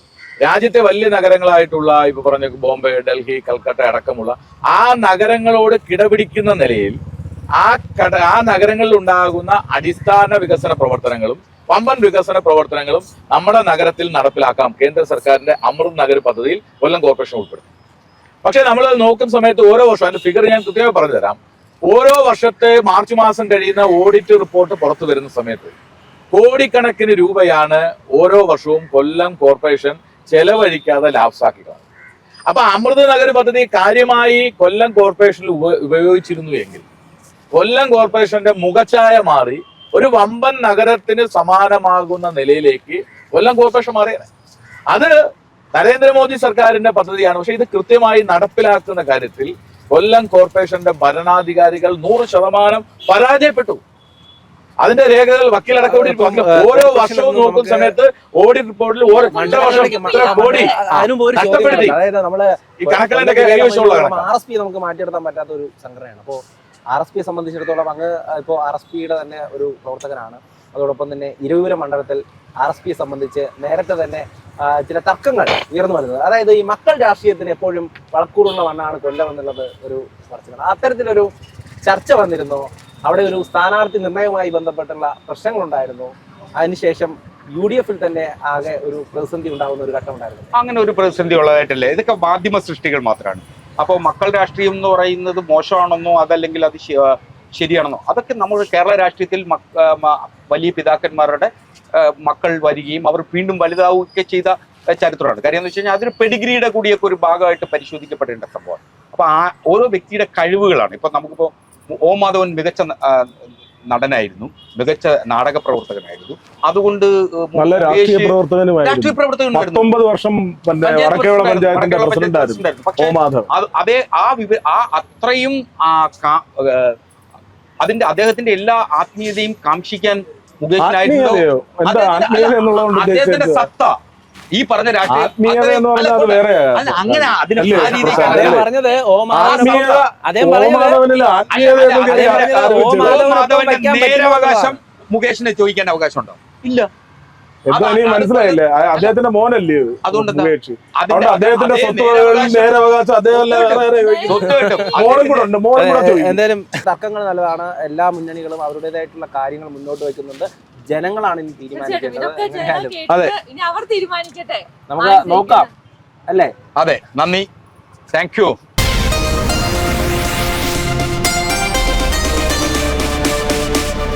രാജ്യത്തെ വലിയ നഗരങ്ങളായിട്ടുള്ള ഇപ്പൊ പറഞ്ഞ ബോംബെ, ഡൽഹി, കൽക്കട്ട അടക്കമുള്ള ആ നഗരങ്ങളോട് കിടപിടിക്കുന്ന നിലയിൽ ആ നഗരങ്ങളിൽ ഉണ്ടാകുന്ന അടിസ്ഥാന വികസന പ്രവർത്തനങ്ങളും വമ്പൻ വികസന പ്രവർത്തനങ്ങളും നമ്മുടെ നഗരത്തിൽ നടപ്പിലാക്കാം കേന്ദ്ര സർക്കാരിന്റെ അമൃത് നഗർ പദ്ധതിയിൽ കൊല്ലം കോർപ്പറേഷൻ ഉൾപ്പെടുത്തി. പക്ഷെ നമ്മൾ നോക്കുന്ന സമയത്ത് ഓരോ വർഷം അതിന്റെ ഫിഗർ ഞാൻ കൃത്യമായി പറഞ്ഞു തരാം. ഓരോ വർഷത്തെ മാർച്ച് മാസം കഴിയുന്ന ഓഡിറ്റ് റിപ്പോർട്ട് പുറത്തു വരുന്ന സമയത്ത് കോടിക്കണക്കിന് രൂപയാണ് ഓരോ വർഷവും കൊല്ലം കോർപ്പറേഷൻ ചെലവഴിക്കാതെ ലാപ്സാക്കി കാണുന്നത്. അപ്പൊ അമൃത് നഗർ പദ്ധതി കാര്യമായി കൊല്ലം കോർപ്പറേഷനിൽ ഉപയോഗിച്ചിരുന്നു എങ്കിൽ കൊല്ലം കോർപ്പറേഷന്റെ മുഖച്ഛായ മാറി ഒരു വമ്പൻ നഗരത്തിന് സമാനമാകുന്ന നിലയിലേക്ക് കൊല്ലം കോർപ്പറേഷൻ മാറിയത്. അത് നരേന്ദ്രമോദി സർക്കാരിന്റെ പദ്ധതിയാണ്. പക്ഷെ ഇത് കൃത്യമായി നടപ്പിലാക്കുന്ന കാര്യത്തിൽ കൊല്ലം കോർപ്പറേഷന്റെ ഭരണാധികാരികൾ 100% പരാജയപ്പെട്ടു. അതിന്റെ രേഖകൾ വക്കീലടക്കം ഓരോ വർഷവും നോക്കുന്ന സമയത്ത് ഓഡിറ്റ് റിപ്പോർട്ടിൽ കോടി നഷ്ടപ്പെടുത്തി. അതായത് നമ്മള് ഈ കണക്കിലെ കൈവശമുള്ള RSP നമുക്ക് മാറ്റിയെടുക്കാൻ പറ്റാത്ത ഒരു സംഘടനയാണ്. അപ്പോൾ RSP സംബന്ധിച്ചിടത്തോളം അങ്ങ് ഇപ്പോൾ RSPയുടെ തന്നെ ഒരു പ്രവർത്തകനാണ്. അതോടൊപ്പം തന്നെ ഇരവിപുരം മണ്ഡലത്തിൽ RSP സംബന്ധിച്ച് നേരത്തെ തന്നെ ചില തർക്കങ്ങൾ ഉയർന്നു വരുന്നത്. അതായത് ഈ മക്കൾ രാഷ്ട്രീയത്തിന് എപ്പോഴും വളക്കൂറുള്ള മണ്ണാണ് കൊല്ലം എന്നുള്ളത് ഒരു ചർച്ചയാണ്. അത്തരത്തിലൊരു ചർച്ച വന്നിരുന്നു. അവിടെ ഒരു സ്ഥാനാർത്ഥി നിർണയവുമായി ബന്ധപ്പെട്ടുള്ള പ്രശ്നങ്ങളുണ്ടായിരുന്നു. അതിനുശേഷം UDF-ൽ തന്നെ ആകെ ഒരു പ്രതിസന്ധി ഉണ്ടാകുന്ന ഒരു ഘട്ടം ഉണ്ടായിരുന്നു. അങ്ങനെ ഒരു പ്രതിസന്ധി ഉള്ളതായിട്ടല്ലേ? ഇതൊക്കെ മാധ്യമ സൃഷ്ടികൾ മാത്രമാണ്. അപ്പോൾ മക്കൾ രാഷ്ട്രീയം എന്ന് പറയുന്നത് മോശമാണെന്നോ അതല്ലെങ്കിൽ അത് ശരിയാണെന്നോ അതൊക്കെ നമ്മൾ കേരള രാഷ്ട്രീയത്തിൽ വലിയ പിതാക്കന്മാരുടെ മക്കൾ വരികയും അവർ വീണ്ടും വലുതാവുകയൊക്കെ ചെയ്ത ചരിത്രമാണ്. കാര്യം എന്ന് വെച്ച് കഴിഞ്ഞാൽ അതൊരു പെഡിഗ്രിയുടെ കൂടിയൊക്കെ ഒരു ഭാഗമായിട്ട് പരിശോധിക്കപ്പെടേണ്ട സംഭവമാണ്. അപ്പൊ ഓരോ വ്യക്തിയുടെ കഴിവുകളാണ്. ഇപ്പൊ നമുക്കിപ്പോ ഓ മാധവൻ മികച്ച നടനായിരുന്നു, മികച്ച നാടക പ്രവർത്തകനായിരുന്നു. അതുകൊണ്ട് നല്ല രാഷ്ട്രീയ പ്രവർത്തകനുമായിരുന്നു. 19 വർഷം വടക്കേവിള പഞ്ചായത്തിന്റെ പ്രസിഡന്റായിരുന്നു ഓ മാധവൻ. അതേ അത്രയും അദ്ദേഹത്തിന്റെ എല്ലാ ആത്മീയതയും കാംക്ഷിക്കാൻ മുകേഷിനായിരുന്നു. അദ്ദേഹത്തിന്റെ സത്ത ഈ പറഞ്ഞ രാഷ്ട്രീയ അങ്ങനെ പറഞ്ഞത് നേരവകാശം മുകേഷിനെ ചോദിക്കാൻ അവകാശം ഉണ്ടോ? ഇല്ല. മനസ്സിലായില്ലേ? അദ്ദേഹത്തിന്റെ മോനല്ലേ അതുകൊണ്ട് അദ്ദേഹത്തിന്റെ എന്തായാലും തർക്കങ്ങൾ നല്ലതാണ്. എല്ലാ മുന്നണികളും അവരുടേതായിട്ടുള്ള കാര്യങ്ങൾ മുന്നോട്ട് വെക്കുന്നുണ്ട്. ജനങ്ങളാണ് ഇനി തീരുമാനിക്കേണ്ടത്. അവർ തീരുമാനിക്കട്ടെ, നമുക്ക് നോക്കാം അല്ലേ? അതെ, നന്ദി, താങ്ക് യു.